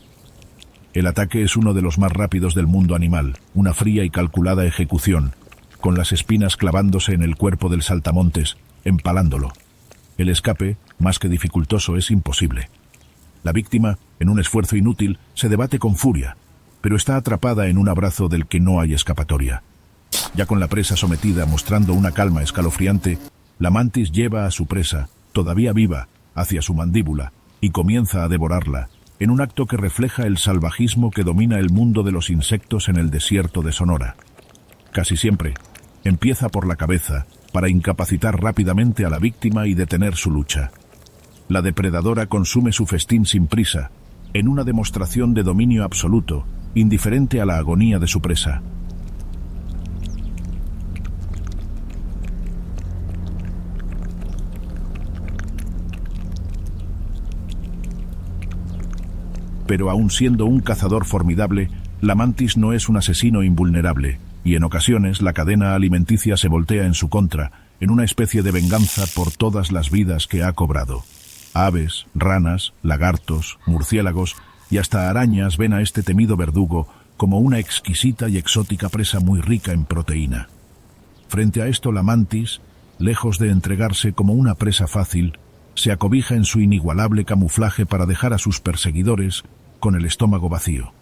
El ataque es uno de los más rápidos del mundo animal, una fría y calculada ejecución, con las espinas clavándose en el cuerpo del saltamontes, empalándolo. El escape, más que dificultoso, es imposible. La víctima, en un esfuerzo inútil, se debate con furia, pero está atrapada en un abrazo del que no hay escapatoria. Ya con la presa sometida, mostrando una calma escalofriante, la mantis lleva a su presa, todavía viva, hacia su mandíbula y comienza a devorarla, en un acto que refleja el salvajismo que domina el mundo de los insectos en el desierto de Sonora. Casi siempre, empieza por la cabeza, para incapacitar rápidamente a la víctima y detener su lucha. La depredadora consume su festín sin prisa, en una demostración de dominio absoluto, indiferente a la agonía de su presa. Pero aun siendo un cazador formidable, la mantis no es un asesino invulnerable, y en ocasiones la cadena alimenticia se voltea en su contra, en una especie de venganza por todas las vidas que ha cobrado. Aves, ranas, lagartos, murciélagos y hasta arañas ven a este temido verdugo como una exquisita y exótica presa muy rica en proteína. Frente a esto, la mantis, lejos de entregarse como una presa fácil, se acobija en su inigualable camuflaje para dejar a sus perseguidores con el estómago vacío.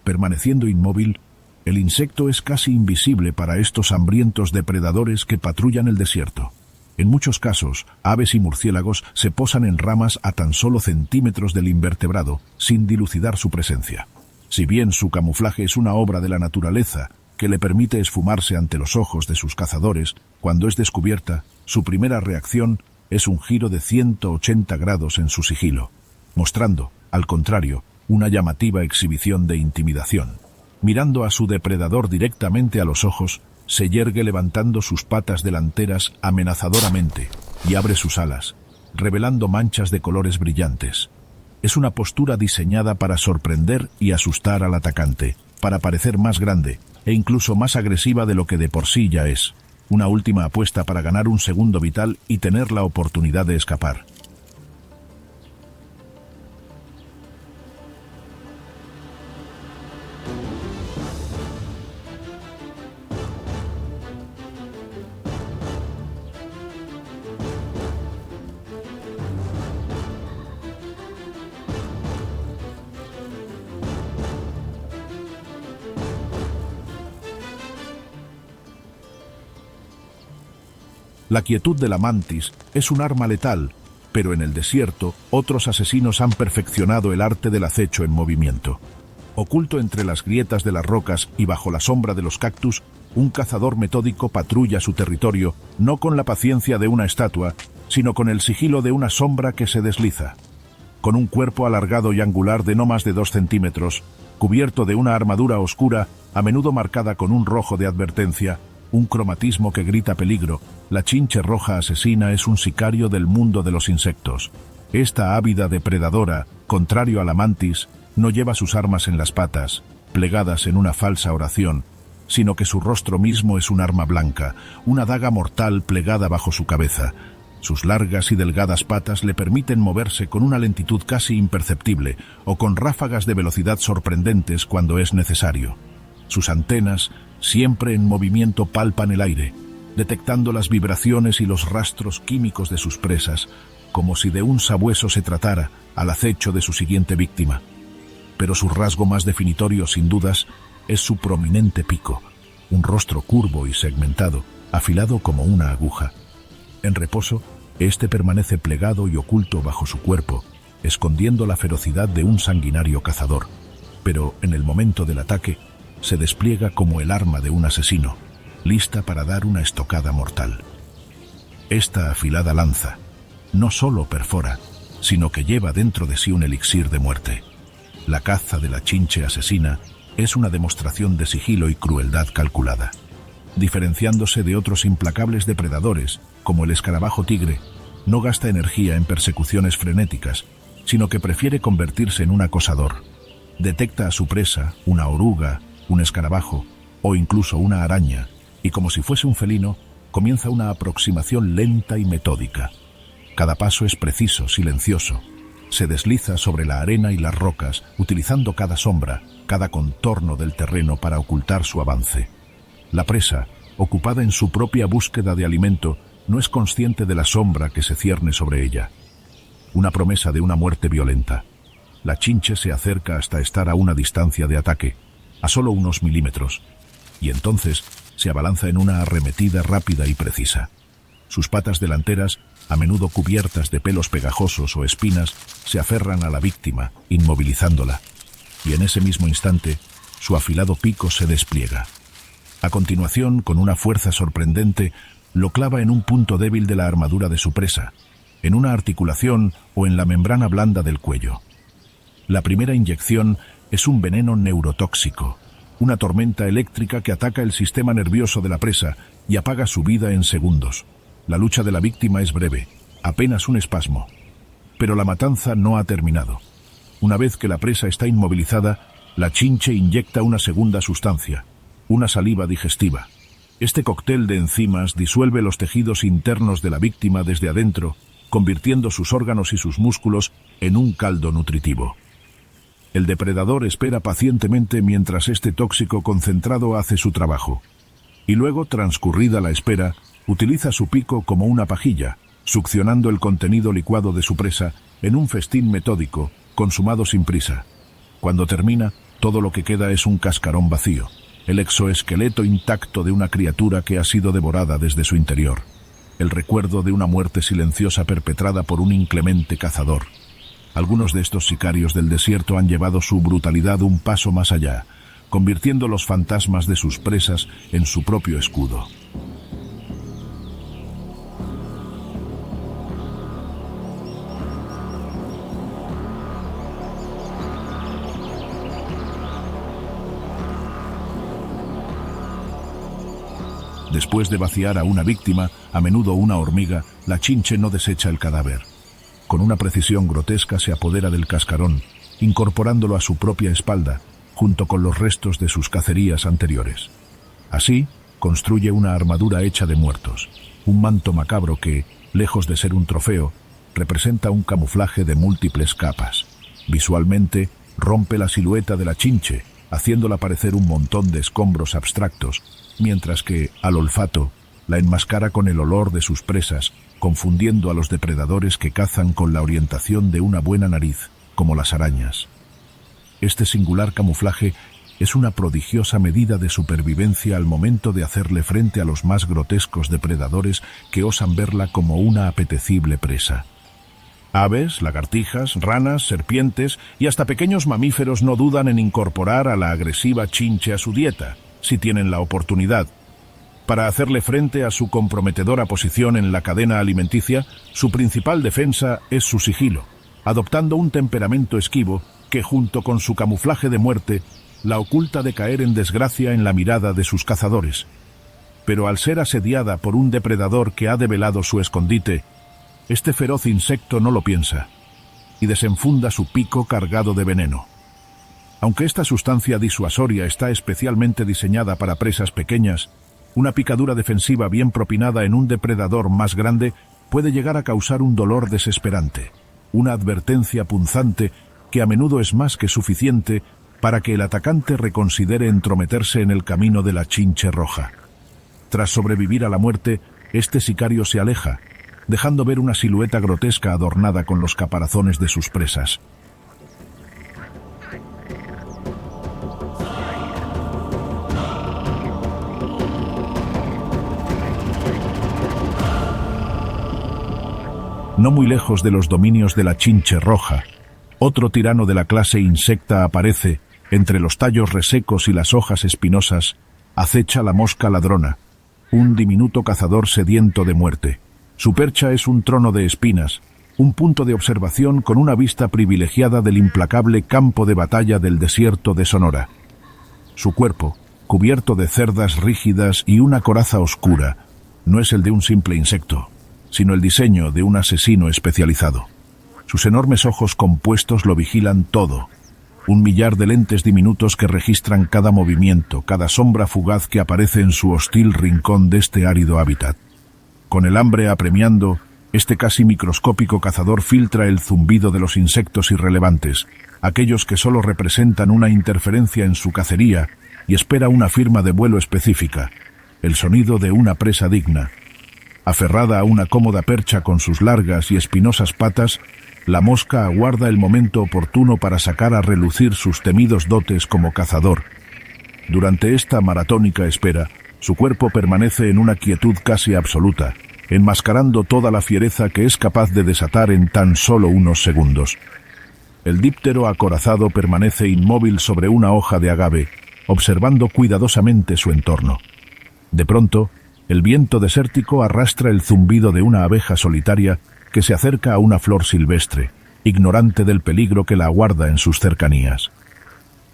Permaneciendo inmóvil, el insecto es casi invisible para estos hambrientos depredadores que patrullan el desierto. En muchos casos, aves y murciélagos se posan en ramas a tan solo centímetros del invertebrado, sin dilucidar su presencia. Si bien su camuflaje es una obra de la naturaleza, que le permite esfumarse ante los ojos de sus cazadores, cuando es descubierta, su primera reacción es un giro de 180 grados en su sigilo, mostrando, al contrario, una llamativa exhibición de intimidación. Mirando a su depredador directamente a los ojos, se yergue levantando sus patas delanteras amenazadoramente y abre sus alas, revelando manchas de colores brillantes. Es una postura diseñada para sorprender y asustar al atacante, para parecer más grande e incluso más agresiva de lo que de por sí ya es. Una última apuesta para ganar un segundo vital y tener la oportunidad de escapar. La quietud de la mantis es un arma letal, pero en el desierto otros asesinos han perfeccionado el arte del acecho en movimiento. Oculto entre las grietas de las rocas y bajo la sombra de los cactus, un cazador metódico patrulla su territorio, no con la paciencia de una estatua, sino con el sigilo de una sombra que se desliza. Con un cuerpo alargado y angular de no más de 2 centímetros, cubierto de una armadura oscura, a menudo marcada con un rojo de advertencia, un cromatismo que grita peligro, la chinche roja asesina es un sicario del mundo de los insectos. Esta ávida depredadora, contrario a la mantis, no lleva sus armas en las patas, plegadas en una falsa oración, sino que su rostro mismo es un arma blanca, una daga mortal plegada bajo su cabeza. Sus largas y delgadas patas le permiten moverse con una lentitud casi imperceptible o con ráfagas de velocidad sorprendentes cuando es necesario. Sus antenas, siempre en movimiento, palpan el aire, detectando las vibraciones y los rastros químicos de sus presas, como si de un sabueso se tratara, al acecho de su siguiente víctima. Pero su rasgo más definitorio, sin dudas, es su prominente pico, un rostro curvo y segmentado, afilado como una aguja. En reposo, este permanece plegado y oculto bajo su cuerpo, escondiendo la ferocidad de un sanguinario cazador, pero en el momento del ataque se despliega como el arma de un asesino, lista para dar una estocada mortal. Esta afilada lanza no solo perfora, sino que lleva dentro de sí un elixir de muerte. La caza de la chinche asesina es una demostración de sigilo y crueldad calculada. Diferenciándose de otros implacables depredadores, como el escarabajo tigre, no gasta energía en persecuciones frenéticas, sino que prefiere convertirse en un acosador. Detecta a su presa, una oruga, un escarabajo o incluso una araña, y como si fuese un felino, comienza una aproximación lenta y metódica. Cada paso es preciso, silencioso. Se desliza sobre la arena y las rocas, utilizando cada sombra, cada contorno del terreno para ocultar su avance. La presa, ocupada en su propia búsqueda de alimento, no es consciente de la sombra que se cierne sobre ella. Una promesa de una muerte violenta. La chinche se acerca hasta estar a una distancia de ataque, a solo unos milímetros, y entonces se abalanza en una arremetida rápida y precisa. Sus patas delanteras, a menudo cubiertas de pelos pegajosos o espinas, se aferran a la víctima, inmovilizándola, y en ese mismo instante, su afilado pico se despliega. A continuación, con una fuerza sorprendente, lo clava en un punto débil de la armadura de su presa, en una articulación o en la membrana blanda del cuello. La primera inyección es un veneno neurotóxico, una tormenta eléctrica que ataca el sistema nervioso de la presa y apaga su vida en segundos. La lucha de la víctima es breve, apenas un espasmo. Pero la matanza no ha terminado. Una vez que la presa está inmovilizada, la chinche inyecta una segunda sustancia, una saliva digestiva. Este cóctel de enzimas disuelve los tejidos internos de la víctima desde adentro, convirtiendo sus órganos y sus músculos en un caldo nutritivo. El depredador espera pacientemente mientras este tóxico concentrado hace su trabajo. Y luego, transcurrida la espera, utiliza su pico como una pajilla, succionando el contenido licuado de su presa en un festín metódico, consumado sin prisa. Cuando termina, todo lo que queda es un cascarón vacío, el exoesqueleto intacto de una criatura que ha sido devorada desde su interior, el recuerdo de una muerte silenciosa perpetrada por un inclemente cazador. Algunos de estos sicarios del desierto han llevado su brutalidad un paso más allá, convirtiendo los fantasmas de sus presas en su propio escudo. Después de vaciar a una víctima, a menudo una hormiga, la chinche no desecha el cadáver. Con una precisión grotesca se apodera del cascarón, incorporándolo a su propia espalda, junto con los restos de sus cacerías anteriores. Así, construye una armadura hecha de muertos, un manto macabro que, lejos de ser un trofeo, representa un camuflaje de múltiples capas. Visualmente, rompe la silueta de la chinche, haciéndola parecer un montón de escombros abstractos, mientras que, al olfato, la enmascara con el olor de sus presas, confundiendo a los depredadores que cazan con la orientación de una buena nariz, como las arañas. Este singular camuflaje es una prodigiosa medida de supervivencia al momento de hacerle frente a los más grotescos depredadores que osan verla como una apetecible presa. Aves, lagartijas, ranas, serpientes y hasta pequeños mamíferos no dudan en incorporar a la agresiva chinche a su dieta, si tienen la oportunidad. Para hacerle frente a su comprometedora posición en la cadena alimenticia, su principal defensa es su sigilo, adoptando un temperamento esquivo que, junto con su camuflaje de muerte, la oculta de caer en desgracia en la mirada de sus cazadores. Pero al ser asediada por un depredador que ha develado su escondite, este feroz insecto no lo piensa y desenfunda su pico cargado de veneno. Aunque esta sustancia disuasoria está especialmente diseñada para presas pequeñas, una picadura defensiva bien propinada en un depredador más grande puede llegar a causar un dolor desesperante, una advertencia punzante que a menudo es más que suficiente para que el atacante reconsidere entrometerse en el camino de la chinche roja. Tras sobrevivir a la muerte, este sicario se aleja, dejando ver una silueta grotesca adornada con los caparazones de sus presas. No muy lejos de los dominios de la chinche roja, otro tirano de la clase insecta aparece, entre los tallos resecos y las hojas espinosas, acecha la mosca ladrona, un diminuto cazador sediento de muerte. Su percha es un trono de espinas, un punto de observación con una vista privilegiada del implacable campo de batalla del desierto de Sonora. Su cuerpo, cubierto de cerdas rígidas y una coraza oscura, no es el de un simple insecto, sino el diseño de un asesino especializado. Sus enormes ojos compuestos lo vigilan todo, un millar de lentes diminutos que registran cada movimiento, cada sombra fugaz que aparece en su hostil rincón de este árido hábitat. Con el hambre apremiando, este casi microscópico cazador filtra el zumbido de los insectos irrelevantes, aquellos que solo representan una interferencia en su cacería, y espera una firma de vuelo específica, el sonido de una presa digna. Aferrada a una cómoda percha con sus largas y espinosas patas, la mosca aguarda el momento oportuno para sacar a relucir sus temidos dotes como cazador. Durante esta maratónica espera, su cuerpo permanece en una quietud casi absoluta, enmascarando toda la fiereza que es capaz de desatar en tan solo unos segundos. El díptero acorazado permanece inmóvil sobre una hoja de agave, observando cuidadosamente su entorno. De pronto, el viento desértico arrastra el zumbido de una abeja solitaria que se acerca a una flor silvestre, ignorante del peligro que la aguarda en sus cercanías.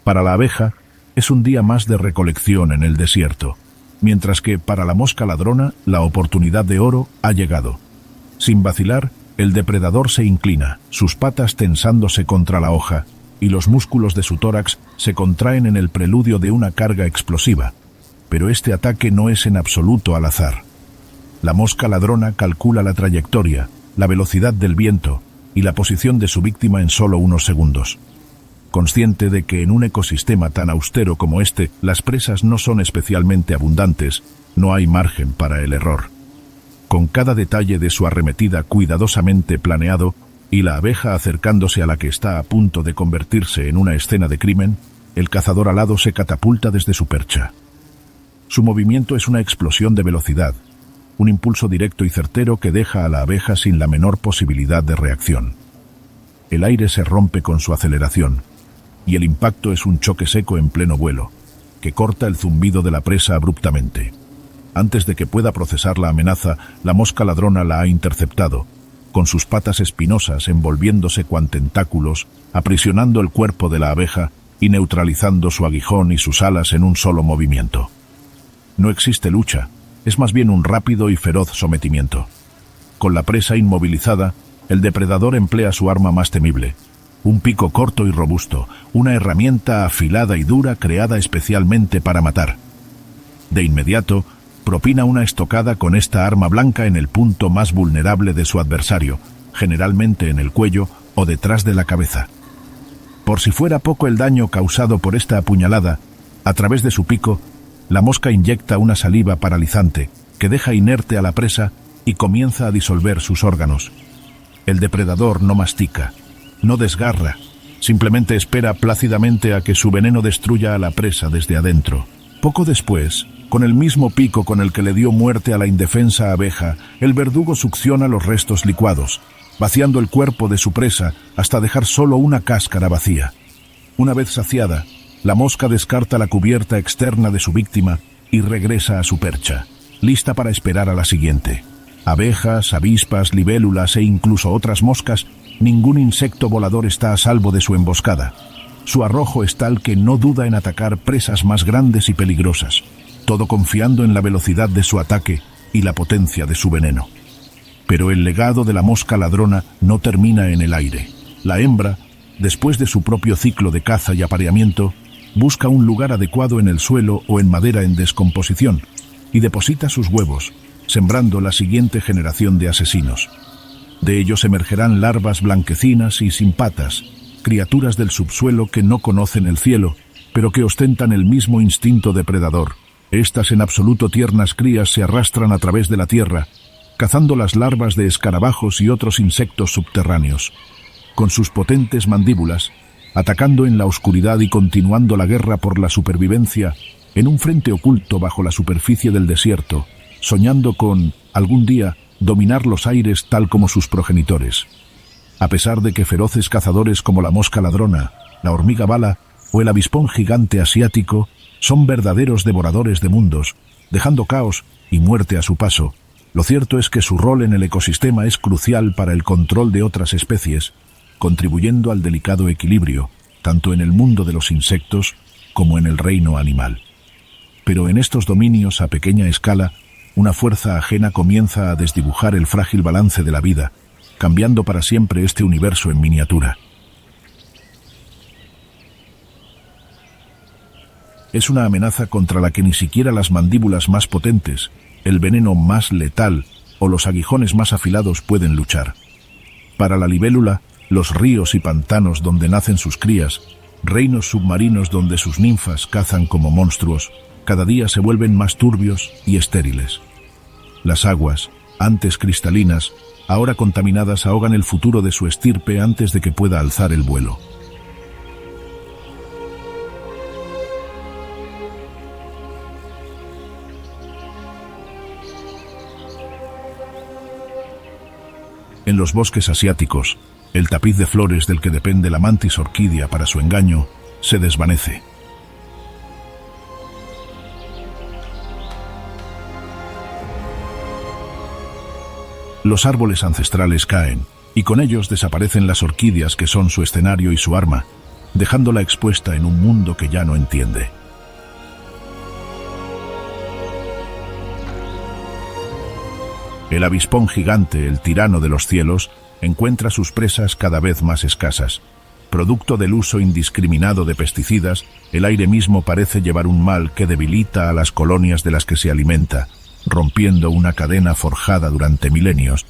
Para la abeja, es un día más de recolección en el desierto, mientras que para la mosca ladrona, la oportunidad de oro ha llegado. Sin vacilar, el depredador se inclina, sus patas tensándose contra la hoja, y los músculos de su tórax se contraen en el preludio de una carga explosiva. Pero este ataque no es en absoluto al azar. La mosca ladrona calcula la trayectoria, la velocidad del viento y la posición de su víctima en solo unos segundos. Consciente de que en un ecosistema tan austero como este, las presas no son especialmente abundantes, no hay margen para el error. Con cada detalle de su arremetida cuidadosamente planeado y la abeja acercándose a la que está a punto de convertirse en una escena de crimen, el cazador alado se catapulta desde su percha. Su movimiento es una explosión de velocidad, un impulso directo y certero que deja a la abeja sin la menor posibilidad de reacción. El aire se rompe con su aceleración, y el impacto es un choque seco en pleno vuelo, que corta el zumbido de la presa abruptamente. Antes de que pueda procesar la amenaza, la mosca ladrona la ha interceptado, con sus patas espinosas envolviéndose cuan tentáculos, aprisionando el cuerpo de la abeja y neutralizando su aguijón y sus alas en un solo movimiento. No existe lucha, es más bien un rápido y feroz sometimiento. Con la presa inmovilizada, el depredador emplea su arma más temible, un pico corto y robusto, una herramienta afilada y dura creada especialmente para matar. De inmediato, propina una estocada con esta arma blanca en el punto más vulnerable de su adversario, generalmente en el cuello o detrás de la cabeza. Por si fuera poco el daño causado por esta apuñalada, a través de su pico, la mosca inyecta una saliva paralizante que deja inerte a la presa y comienza a disolver sus órganos. El depredador no mastica, no desgarra, simplemente espera plácidamente a que su veneno destruya a la presa desde adentro. Poco después, con el mismo pico con el que le dio muerte a la indefensa abeja, el verdugo succiona los restos licuados, vaciando el cuerpo de su presa hasta dejar solo una cáscara vacía. Una vez saciada, la mosca descarta la cubierta externa de su víctima y regresa a su percha, lista para esperar a la siguiente. Abejas, avispas, libélulas e incluso otras moscas, ningún insecto volador está a salvo de su emboscada. Su arrojo es tal que no duda en atacar presas más grandes y peligrosas, todo confiando en la velocidad de su ataque y la potencia de su veneno. Pero el legado de la mosca ladrona no termina en el aire. La hembra, después de su propio ciclo de caza y apareamiento, busca un lugar adecuado en el suelo o en madera en descomposición y deposita sus huevos, sembrando la siguiente generación de asesinos. De ellos emergerán larvas blanquecinas y sin patas, criaturas del subsuelo que no conocen el cielo, pero que ostentan el mismo instinto depredador. Estas en absoluto tiernas crías se arrastran a través de la tierra, cazando las larvas de escarabajos y otros insectos subterráneos. Con sus potentes mandíbulas, atacando en la oscuridad y continuando la guerra por la supervivencia en un frente oculto bajo la superficie del desierto, soñando con, algún día, dominar los aires tal como sus progenitores. A pesar de que feroces cazadores como la mosca ladrona, la hormiga bala o el avispón gigante asiático son verdaderos devoradores de mundos, dejando caos y muerte a su paso, lo cierto es que su rol en el ecosistema es crucial para el control de otras especies, contribuyendo al delicado equilibrio, tanto en el mundo de los insectos como en el reino animal. Pero en estos dominios a pequeña escala, una fuerza ajena comienza a desdibujar el frágil balance de la vida, cambiando para siempre este universo en miniatura. Es una amenaza contra la que ni siquiera las mandíbulas más potentes, el veneno más letal o los aguijones más afilados pueden luchar. Para la libélula, los ríos y pantanos donde nacen sus crías, reinos submarinos donde sus ninfas cazan como monstruos, cada día se vuelven más turbios y estériles. Las aguas, antes cristalinas, ahora contaminadas, ahogan el futuro de su estirpe antes de que pueda alzar el vuelo. En los bosques asiáticos, el tapiz de flores del que depende la mantis orquídea para su engaño se desvanece. Los árboles ancestrales caen, y con ellos desaparecen las orquídeas que son su escenario y su arma, dejándola expuesta en un mundo que ya no entiende. El avispón gigante, el tirano de los cielos, encuentra sus presas cada vez más escasas. Producto del uso indiscriminado de pesticidas, el aire mismo parece llevar un mal que debilita a las colonias de las que se alimenta, rompiendo una cadena forjada durante milenios.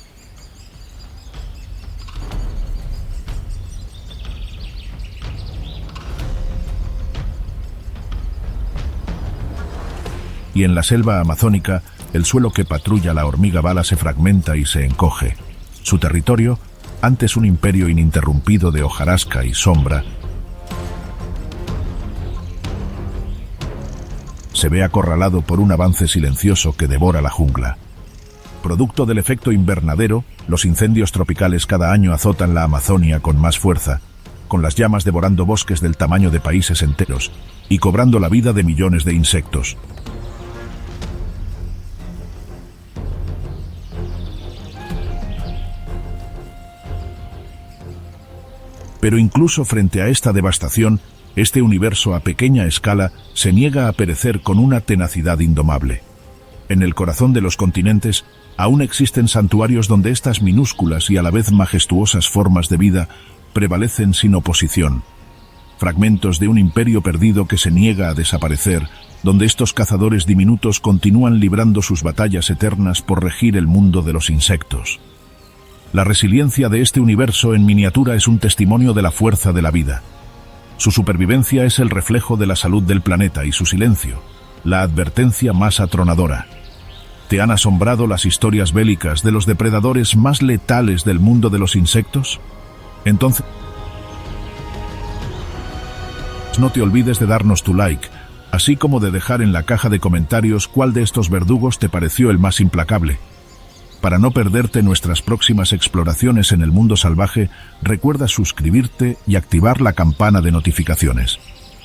Y en la selva amazónica, el suelo que patrulla la hormiga bala se fragmenta y se encoge. Su territorio, antes un imperio ininterrumpido de hojarasca y sombra, se ve acorralado por un avance silencioso que devora la jungla. Producto del efecto invernadero, los incendios tropicales cada año azotan la Amazonia con más fuerza, con las llamas devorando bosques del tamaño de países enteros y cobrando la vida de millones de insectos. Pero incluso frente a esta devastación, este universo a pequeña escala se niega a perecer con una tenacidad indomable. En el corazón de los continentes, aún existen santuarios donde estas minúsculas y a la vez majestuosas formas de vida prevalecen sin oposición. Fragmentos de un imperio perdido que se niega a desaparecer, donde estos cazadores diminutos continúan librando sus batallas eternas por regir el mundo de los insectos. La resiliencia de este universo en miniatura es un testimonio de la fuerza de la vida. Su supervivencia es el reflejo de la salud del planeta y su silencio, la advertencia más atronadora. ¿Te han asombrado las historias bélicas de los depredadores más letales del mundo de los insectos? Entonces, no te olvides de darnos tu like, así como de dejar en la caja de comentarios cuál de estos verdugos te pareció el más implacable. Para no perderte nuestras próximas exploraciones en el mundo salvaje, recuerda suscribirte y activar la campana de notificaciones.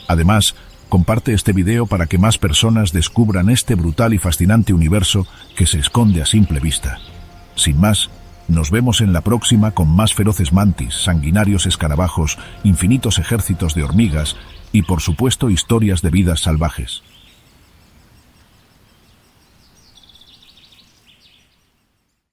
Además, comparte este video para que más personas descubran este brutal y fascinante universo que se esconde a simple vista. Sin más, nos vemos en la próxima con más feroces mantis, sanguinarios escarabajos, infinitos ejércitos de hormigas y, por supuesto, historias de vidas salvajes.